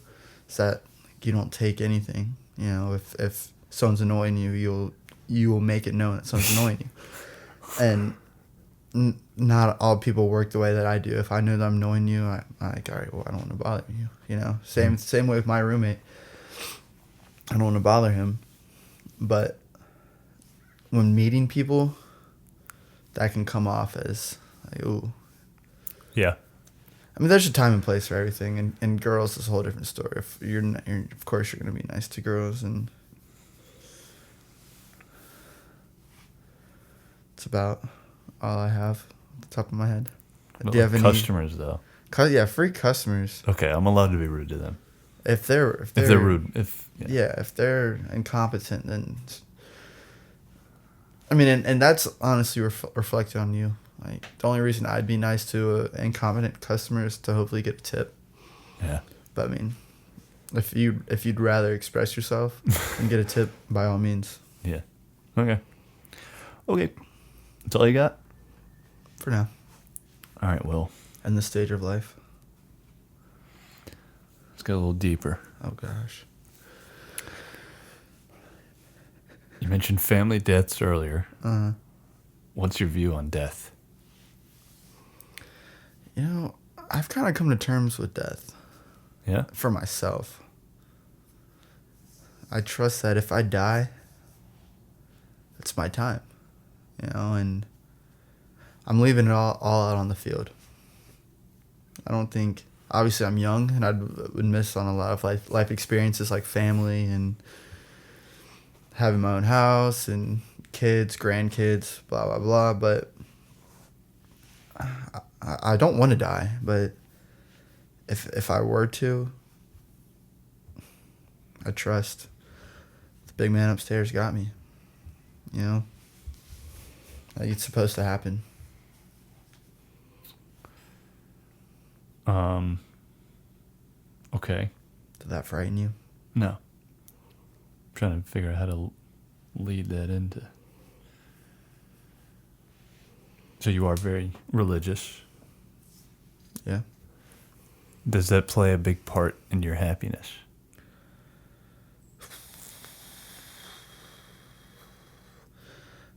is that you don't take anything. You know, if someone's annoying you, you will make it known that someone's annoying you. And not all people work the way that I do. If I know that I'm annoying you, I'm like, all right, well, I don't want to bother you. You know, same way with my roommate. I don't want to bother him, but when meeting people, that can come off as like, ooh. Yeah. I mean, there's a time and place for everything, and girls is a whole different story. If of course, you're gonna be nice to girls, and it's about all I have at the top of my head. Do you have any customers though? Yeah, free customers. Okay, I'm allowed to be rude to them. If they're rude, if they're incompetent, then I mean, and that's honestly reflected on you. Like, the only reason I'd be nice to an incompetent customer is to hopefully get a tip. Yeah. But I mean, if you'd rather express yourself and get a tip, by all means. Yeah. Okay. That's all you got? For now. All right, well. In this stage of life. Let's go a little deeper. Oh, gosh. You mentioned family deaths earlier. Uh-huh. What's your view on death? You know, I've kind of come to terms with death. Yeah? For myself. I trust that if I die, it's my time. You know, and I'm leaving it all out on the field. I don't think... Obviously, I'm young, and I would miss on a lot of life experiences like family and having my own house and kids, grandkids, blah, blah, blah. But I don't want to die. But if I were to, I trust the big man upstairs got me. You know? Like, it's supposed to happen. Okay. Did that frighten you? No. I'm trying to figure out how to lead that into... So you are very religious. Yeah. Does that play a big part in your happiness?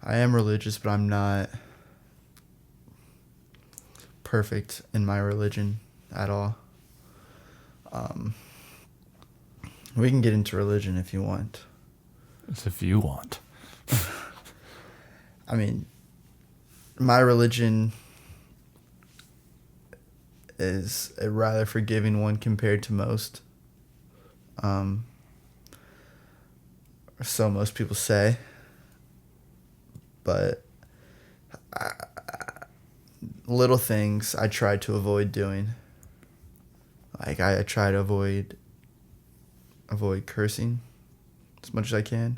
I am religious, but I'm not perfect in my religion at all. We can get into religion if you want. As if you want. I mean, my religion is a rather forgiving one compared to most. So most people say. But little things I try to avoid doing. Like, I try to avoid cursing as much as I can.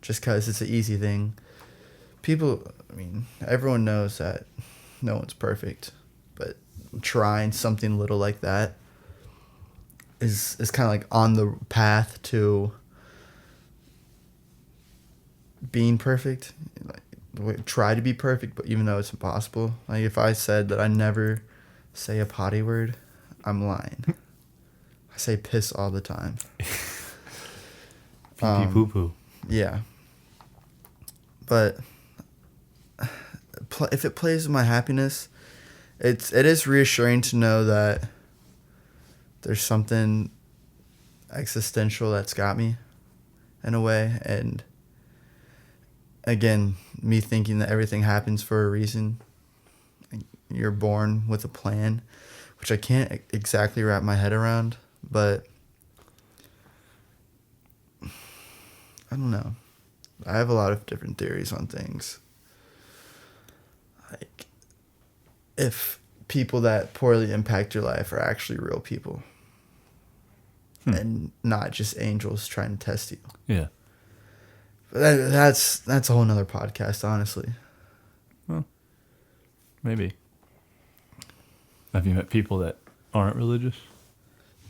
Just because it's an easy thing. Everyone knows that no one's perfect. But trying something little like that is kind of like on the path to being perfect. Like, try to be perfect, but even though it's impossible. Like, if I said that I never say a potty word, I'm lying. I say piss all the time. Pee pee poo poo. Yeah. But if it plays with my happiness, it is reassuring to know that there's something existential that's got me in a way. And again, me thinking that everything happens for a reason. You're born with a plan, which I can't exactly wrap my head around, but I don't know. I have a lot of different theories on things. Like, if people that poorly impact your life are actually real people and not just angels trying to test you. Yeah. But that's a whole nother podcast, honestly. Well, maybe. Have you met people that aren't religious?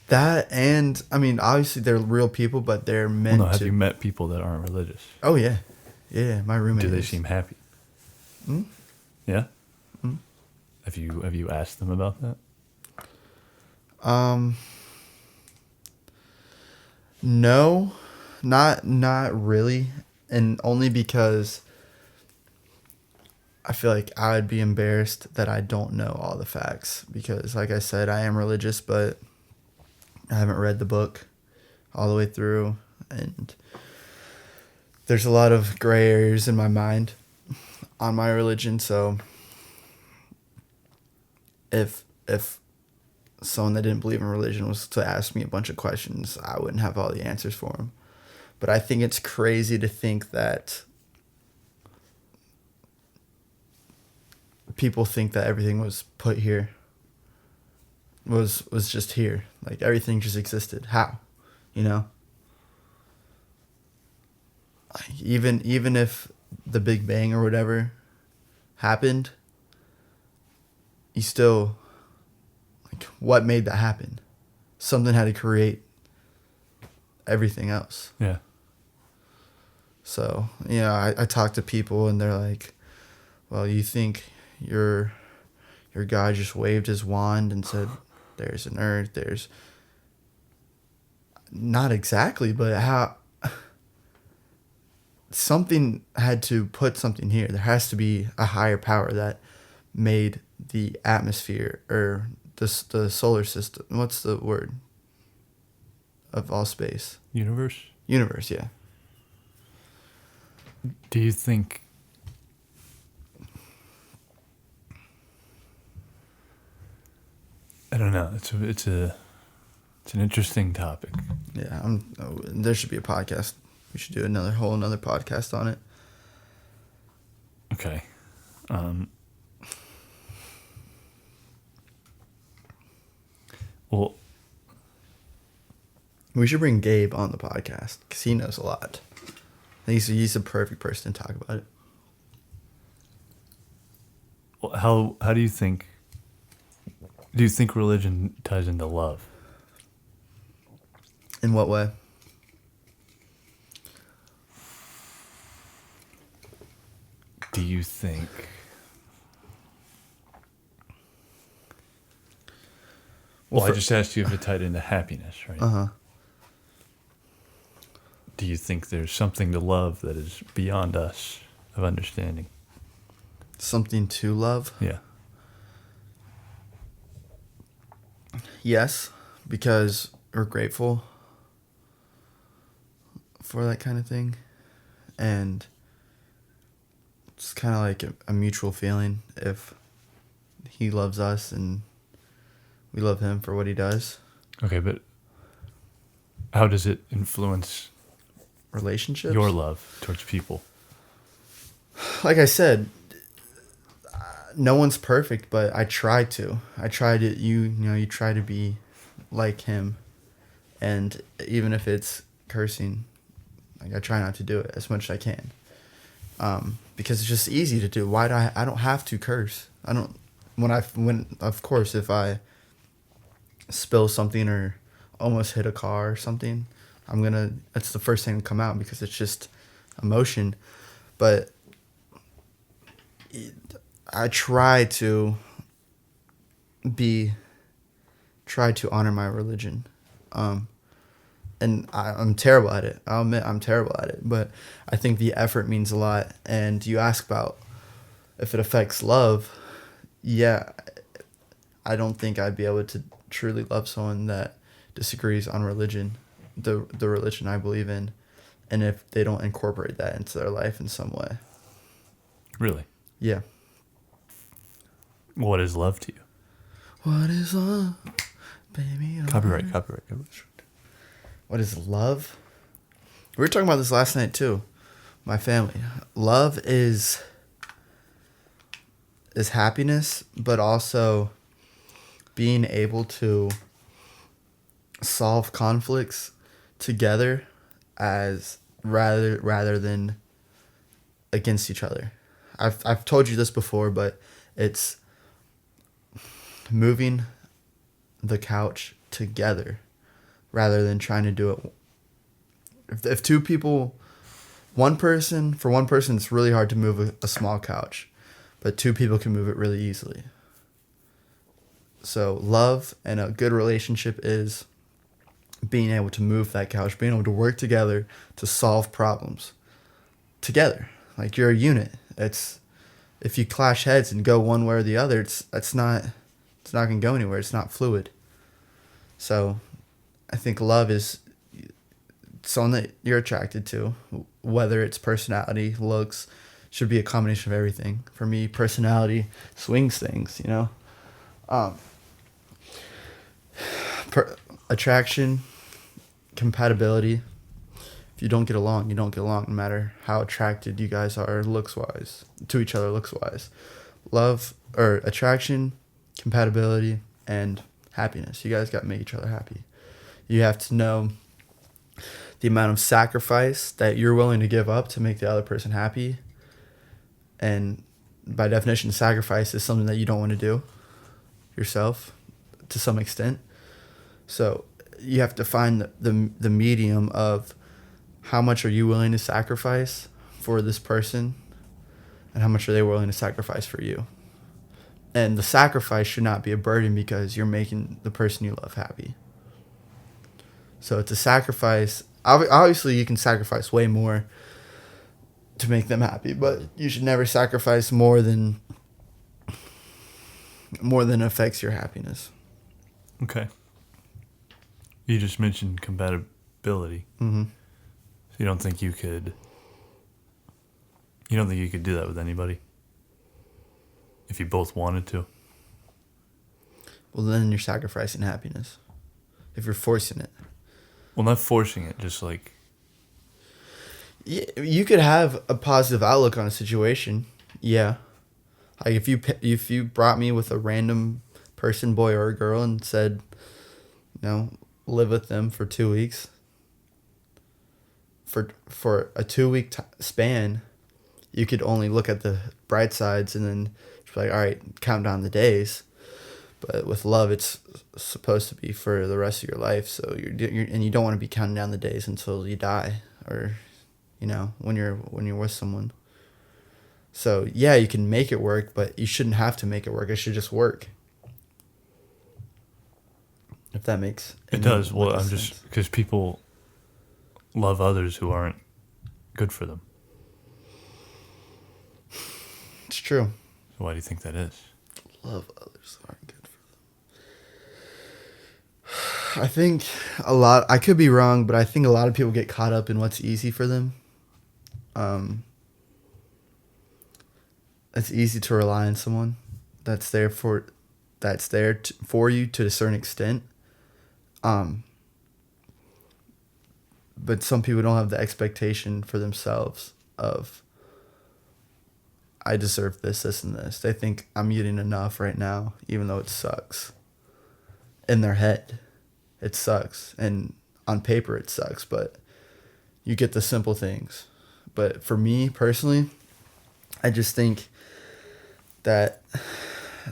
That, and I mean, obviously they're real people, but they're meant Well, no, to. have you met people that aren't religious? Oh yeah, yeah. My roommate. Do they is. seem happy? Hmm? Yeah. Hmm? Have you asked them about that? No, not really, and only because I feel like I would be embarrassed that I don't know all the facts, because like I said, I am religious, but I haven't read the book all the way through, and there's a lot of gray areas in my mind on my religion. So if someone that didn't believe in religion was to ask me a bunch of questions, I wouldn't have all the answers for them. But I think it's crazy to think that people think that everything was put here, was just here. Like, everything just existed. How? You know? Like, even if the Big Bang or whatever happened, you still, like, what made that happen? Something had to create everything else. Yeah. So, you know, I talk to people and they're like, well, you think your God just waved his wand and said, there's an earth, there's... Not exactly, but how... Something had to put something here. There has to be a higher power that made the atmosphere, or the solar system. What's the word? Of all space. Universe? Universe, yeah. Do you think... I don't know. It's an interesting topic. Yeah, there should be a podcast. We should do another podcast on it. Okay. Well, we should bring Gabe on the podcast because he knows a lot. He's a perfect person to talk about it. how do you think... Do you think religion ties into love? In what way? Do you think... Well, I just asked you if it tied into happiness, right? Uh-huh. Do you think there's something to love that is beyond us of understanding? Something to love? Yeah. Yes, because we're grateful for that kind of thing. And it's kind of like a mutual feeling if he loves us and we love him for what he does. Okay, but how does it influence Relationships? your love towards people? Like I said, no one's perfect, but I try to. You try to be like him. And even if it's cursing, like, I try not to do it as much as I can. Because it's just easy to do. I don't have to curse. I don't, of course, if I spill something or almost hit a car or something, that's the first thing to come out because it's just emotion. But I try to honor my religion. And I'm terrible at it. I'll admit I'm terrible at it. But I think the effort means a lot. And you ask about if it affects love, yeah, I don't think I'd be able to truly love someone that disagrees on religion, the religion I believe in, and if they don't incorporate that into their life in some way. Really? Yeah. What is love to you? What is love, baby? Copyright. What is love? We were talking about this last night too. My family. Love is happiness, but also being able to solve conflicts together as rather than against each other. I've told you this before, but it's moving the couch together rather than trying to do it. If two people, for one person, it's really hard to move a small couch, but two people can move it really easily. So love and a good relationship is being able to move that couch, being able to work together to solve problems together. Like you're a unit. If you clash heads and go one way or the other, it's not going to go anywhere. It's not fluid. So I think love is someone that you're attracted to, whether it's personality, looks, should be a combination of everything. For me, personality swings things, you know. Attraction, compatibility. If you don't get along, you don't get along, no matter how attracted you guys are looks-wise, to each other looks-wise. Love, or attraction, compatibility, and happiness. You guys got to make each other happy. You have to know the amount of sacrifice that you're willing to give up to make the other person happy. And by definition, sacrifice is something that you don't want to do yourself to some extent. So you have to find the medium of how much are you willing to sacrifice for this person and how much are they willing to sacrifice for you. And the sacrifice should not be a burden because you're making the person you love happy. So it's a sacrifice. Obviously, you can sacrifice way more to make them happy, but you should never sacrifice more than affects your happiness. Okay. You just mentioned compatibility. Mm-hmm. So you don't think you could do that with anybody? If you both wanted to? Well, then you're sacrificing happiness. If you're forcing it. Well, not forcing it, just like... You could have a positive outlook on a situation. Yeah. Like if you brought me with a random person, boy or a girl, and said, live with them for 2 weeks. For a 2-week span, you could only look at the bright sides and then just be like, all right, count down the days. But with love, it's supposed to be for the rest of your life. So you don't want to be counting down the days until you die, or when you're with someone. So yeah, you can make it work, but you shouldn't have to make it work. It should just work. If that makes it does. Well, I'm just because people love others who aren't good for them. It's true. So why do you think that is? Love others who aren't good for them. I think I could be wrong, but I think a lot of people get caught up in what's easy for them. It's easy to rely on someone that's there for you to a certain extent. But some people don't have the expectation for themselves of, I deserve this, this, and this. They think I'm getting enough right now, even though it sucks. In their head, it sucks. And on paper, it sucks. But you get the simple things. But for me, personally, I just think that,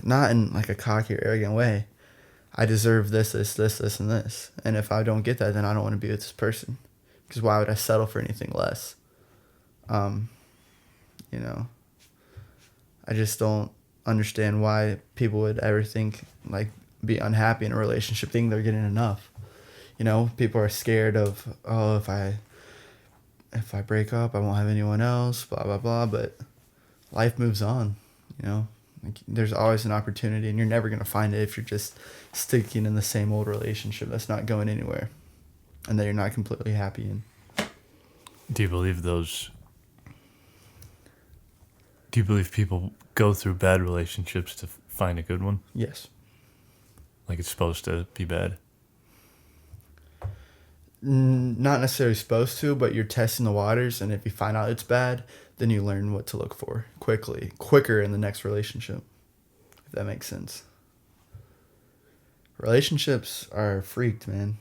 not in like a cocky or arrogant way, I deserve this, this, this, this, and this. And if I don't get that, then I don't want to be with this person. Because why would I settle for anything less? I just don't understand why people would ever think, like, be unhappy in a relationship, think they're getting enough. People are scared of, if I break up, I won't have anyone else, blah, blah, blah. But life moves on. You know, like there's always an opportunity, and you're never gonna find it if you're just sticking in the same old relationship that's not going anywhere, and that you're not completely happy in. Do you believe those? Do you believe people go through bad relationships to find a good one? Yes. Like it's supposed to be bad? Not necessarily supposed to, but you're testing the waters, and if you find out it's bad, then you learn what to look for quicker in the next relationship, if that makes sense. Relationships are freaked, man.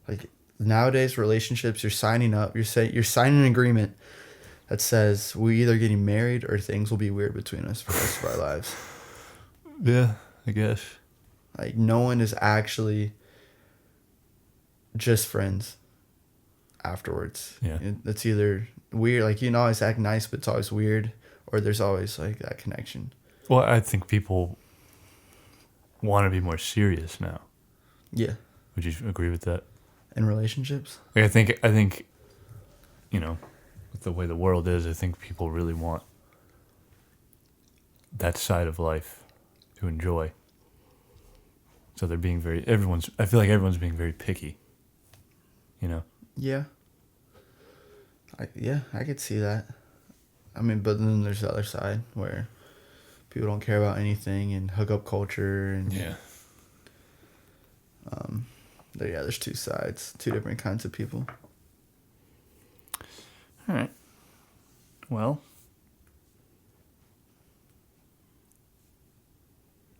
Like nowadays, relationships, you're signing up, you're signing an agreement that says we either getting married or things will be weird between us for the rest of our lives. Yeah, I guess. Like no one is actually just friends afterwards. Yeah. It's either weird, like you can always act nice, but it's always weird, or there's always like that connection. Well, I think people want to be more serious now. Yeah. Would you agree with that? In relationships? Like, I think, you know, with the way the world is, I think people really want that side of life to enjoy. So they're being I feel like everyone's being very picky. You know? Yeah. I could see that. I mean, but then there's the other side where people don't care about anything and hookup culture and Yeah. there's two sides, two different kinds of people. All right. Well,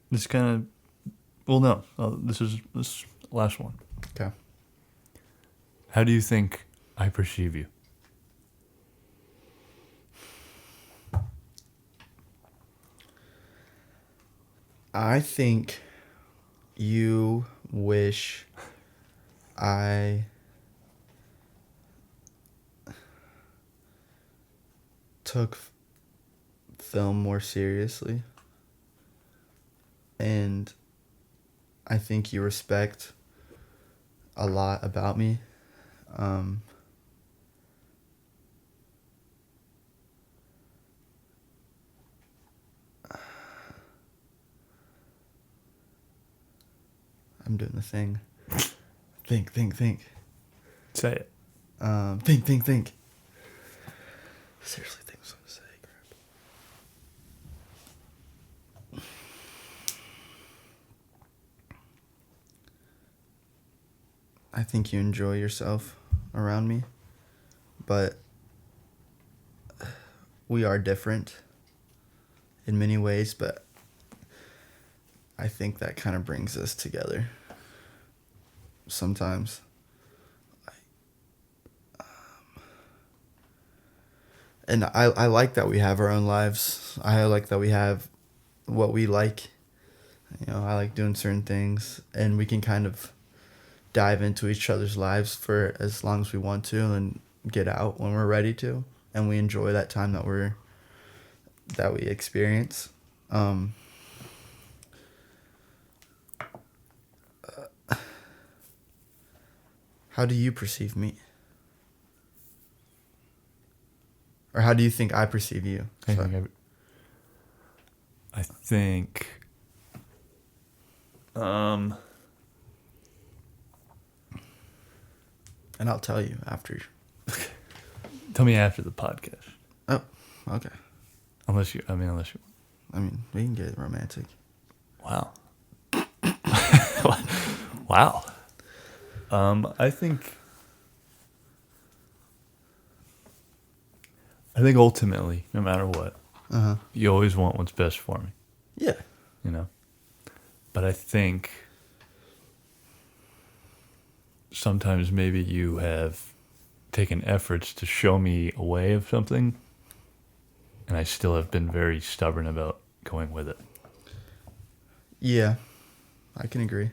this kind of. Well, no. This is last one. Okay. How do you think I perceive you? I think you wish I took film more seriously, and I think you respect a lot about me. I'm doing the thing. Think. Say it. Think. Seriously, think what I'm gonna say. Crap. I think you enjoy yourself around me, but we are different in many ways, but I think that kind of brings us together sometimes. And I like that we have our own lives. I like that we have what we like. You know, I like doing certain things, and we can kind of dive into each other's lives for as long as we want to and get out when we're ready to, and we enjoy that time that we experience. How do you perceive me? Or how do you think I perceive you? I think and I'll tell you after. tell me after the podcast. Oh, okay. Unless you I mean, we can get romantic. Wow. Wow. I think ultimately, no matter what, you always want what's best for me. Yeah. You know? But I think sometimes maybe you have taken efforts to show me a way of something, and I still have been very stubborn about going with it. Yeah. I can agree.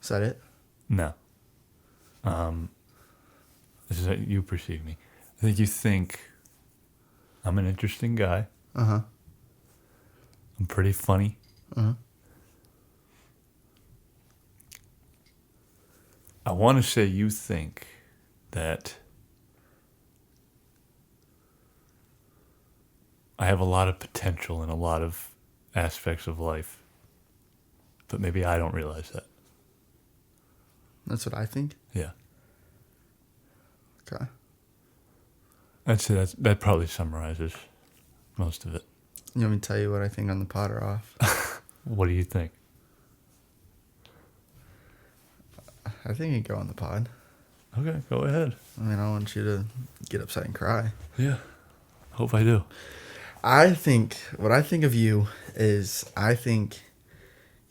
Is that it? No. This is how you perceive me. I think you think I'm an interesting guy. Uh-huh. I'm pretty funny. Uh-huh. I want to say you think that I have a lot of potential in a lot of aspects of life, but maybe I don't realize that. That's what I think. Yeah. Okay. I'd say that probably summarizes most of it. You want me to tell you what I think on the pod or off? What do you think? I think you go on the pod. Okay, go ahead. I mean, I don't want you to get upset and cry. Yeah. Hope I do. What I think of you is I think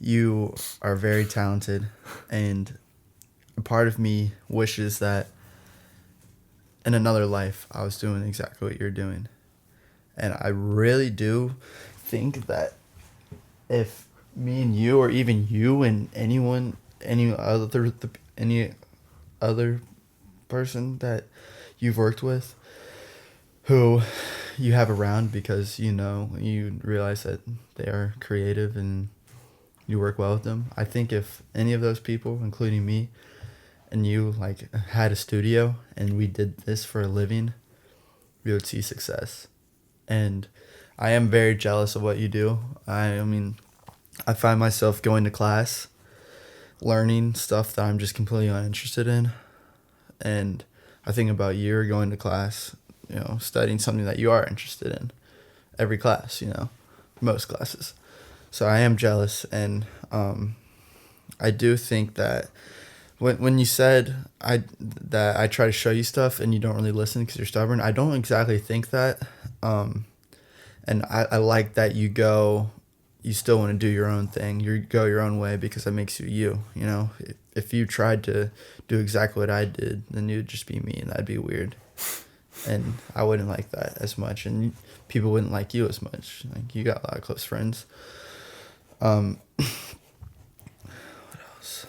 you are very talented, and a part of me wishes that in another life I was doing exactly what you're doing. And I really do think that if me and you, or even you and anyone, any other person that you've worked with who you have around because you realize that they are creative and you work well with them. I think if any of those people, including me and you, like had a studio and we did this for a living, we would see success. And I am very jealous of what you do. I mean, I find myself going to class, learning stuff that I'm just completely uninterested in. And I think about you going to class, studying something that you are interested in. Every class, most classes. So I am jealous, and I do think that when you said that I try to show you stuff and you don't really listen because you're stubborn, I don't exactly think that. And I like that you still want to do your own thing. You go your own way because that makes you, If you tried to do exactly what I did, then you'd just be me, and that'd be weird. And I wouldn't like that as much, and people wouldn't like you as much. Like, you got a lot of close friends. What else?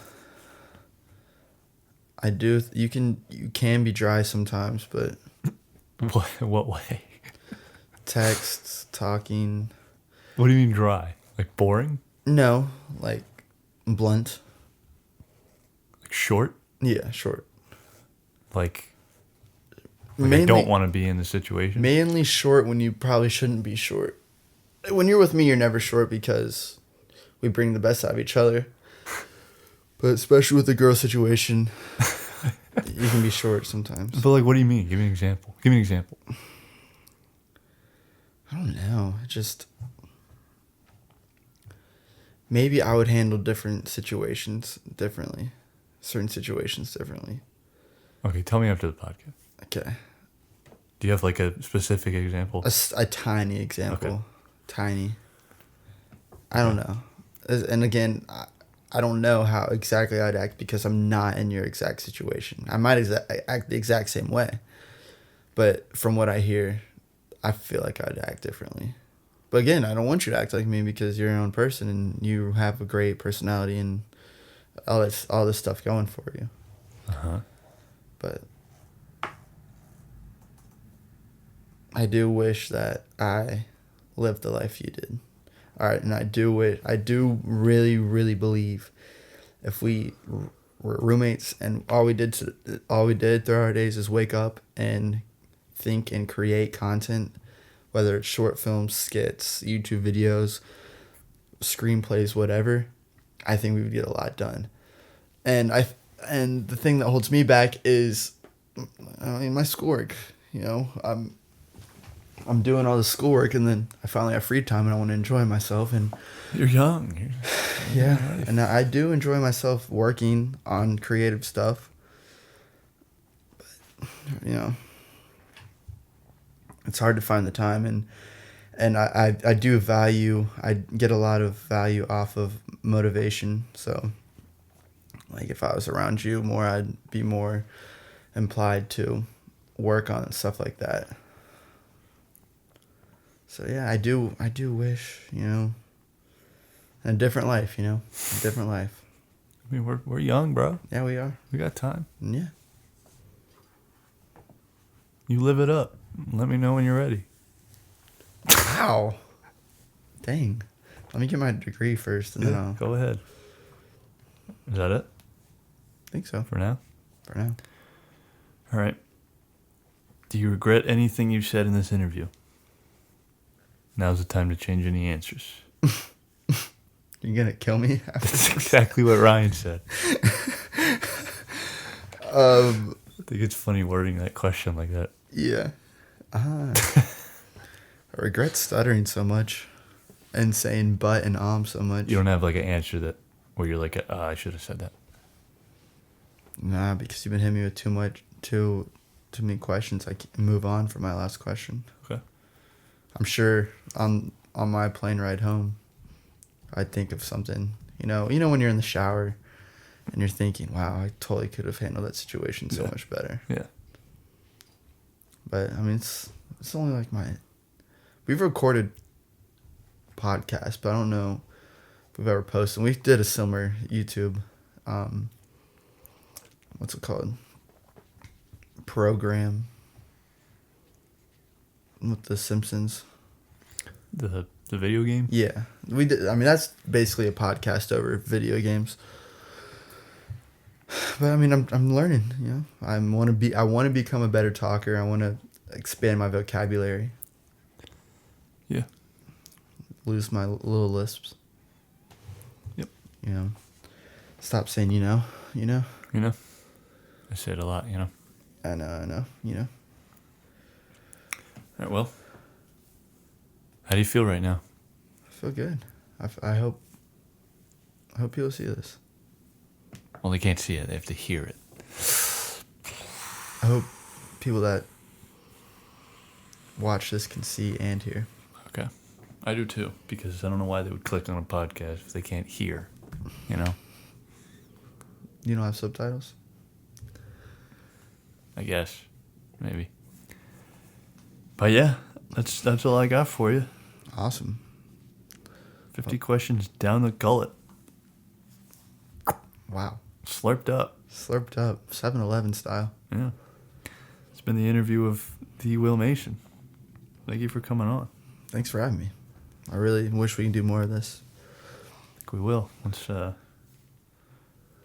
You can be dry sometimes, but What way? texts, talking. What do you mean dry? Like boring? No, like blunt. Like short? Yeah, short. Like Mainly, I don't want to be in the situation? Mainly short when you probably shouldn't be short. When you're with me, you're never short because we bring the best out of each other. But especially with the girl situation, you can be short sometimes. But like, what do you mean? Give me an example. I don't know. Maybe I would handle different situations differently. Certain situations differently. Okay, tell me after the podcast. Okay. Do you have like a specific example? A tiny example. Okay. Tiny. I don't know. And again, I don't know how exactly I'd act because I'm not in your exact situation. I might act the exact same way. But from what I hear, I feel like I'd act differently. But again, I don't want you to act like me because you're your own person and you have a great personality and all this stuff going for you. Uh-huh. But I do wish that I lived the life you did. All right, and I do really, really believe if we were roommates and all we did throughout our days is wake up and think and create content, whether it's short films, skits, YouTube videos, screenplays, whatever, I think we would get a lot done. And the thing that holds me back is, my schoolwork. I'm doing all the schoolwork, and then I finally have free time, and I want to enjoy myself. And you're young. Yeah, and I do enjoy myself working on creative stuff. But, it's hard to find the time, and I get a lot of value off of motivation. So, like, if I was around you more, I'd be more implied to work on stuff like that. So yeah, I do wish, a different life, a different life. I mean, we're young, bro. Yeah, we are. We got time. Yeah. You live it up. Let me know when you're ready. Wow. Dang. Let me get my degree first, and then I'll... Go ahead. Is that it? I think so. For now? For now. All right. Do you regret anything you said in this interview? Now's the time to change any answers. You're gonna kill me. That's exactly what Ryan said. I think it's funny wording that question like that. Yeah. I regret stuttering so much and saying but and so much. You don't have like an answer that where you're like, I should have said that. Nah, because you've been hitting me with too many questions. I can't move on from my last question. Okay. I'm sure on my plane ride home, I'd think of something. You know when you're in the shower and you're thinking, wow, I totally could have handled that situation so much better. Yeah. But I mean, it's only like we've recorded podcasts, but I don't know if we've ever posted. We did a similar YouTube, what's it called? Program with the Simpsons. The video game? Yeah, we did. I mean, that's basically a podcast over video games. But I mean, I'm learning. You know, I want to become a better talker. I want to expand my vocabulary. Yeah. Lose my little lisps. Yep. You know, stop saying you know. I say it a lot, I know. All right, well, how do you feel right now? I feel good. I hope people see this. Well, they can't see it. They have to hear it. I hope people that watch this can see and hear. Okay. I do too, because I don't know why they would click on a podcast if they can't hear, You don't have subtitles? I guess. Maybe. But yeah, that's all I got for you. Awesome. 50 questions down the gullet. Wow. Slurped up. Slurped up. 7-Eleven style. Yeah. It's been the interview of the Will Mason. Thank you for coming on. Thanks for having me. I really wish we can do more of this. I think we will. Once,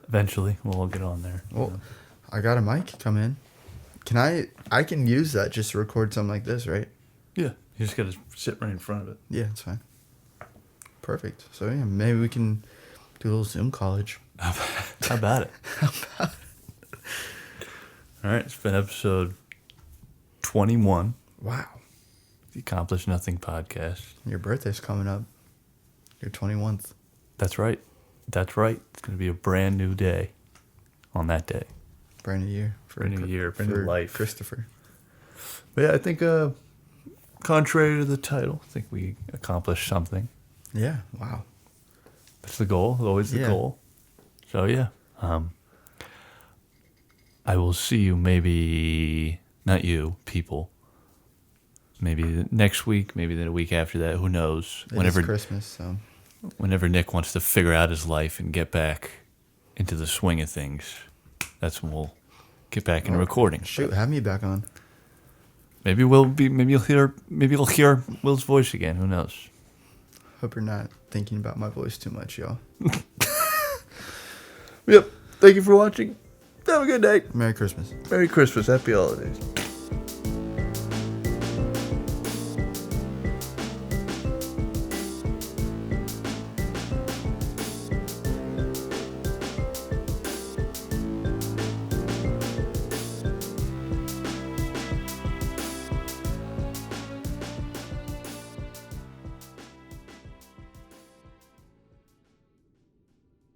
eventually, we'll all get on there. Well, I got a mic come in. I can use that just to record something like this, right? Yeah. You just got to sit right in front of it. Yeah, it's fine. Perfect. So, yeah, maybe we can do a little Zoom college. How about it? All right. It's been episode 21. Wow. The Accomplish Nothing podcast. Your birthday's coming up. Your 21st. That's right. It's going to be a brand new day on that day. Brand new year. Brand new year. Brand new life. Christopher. But yeah, I think contrary to the title, I think we accomplished something. Yeah. Wow. That's the goal. Always the goal. So yeah. I will see you maybe, not you, people. Maybe next week, maybe the week after that. Who knows? It's Christmas, so. Whenever Nick wants to figure out his life and get back into the swing of things, that's when we'll get back into recording. Shoot, have me back on. Maybe you'll hear Will's voice again. Who knows? Hope you're not thinking about my voice too much, y'all. Yep. Thank you for watching. Have a good night. Merry Christmas. Merry Christmas. Happy holidays.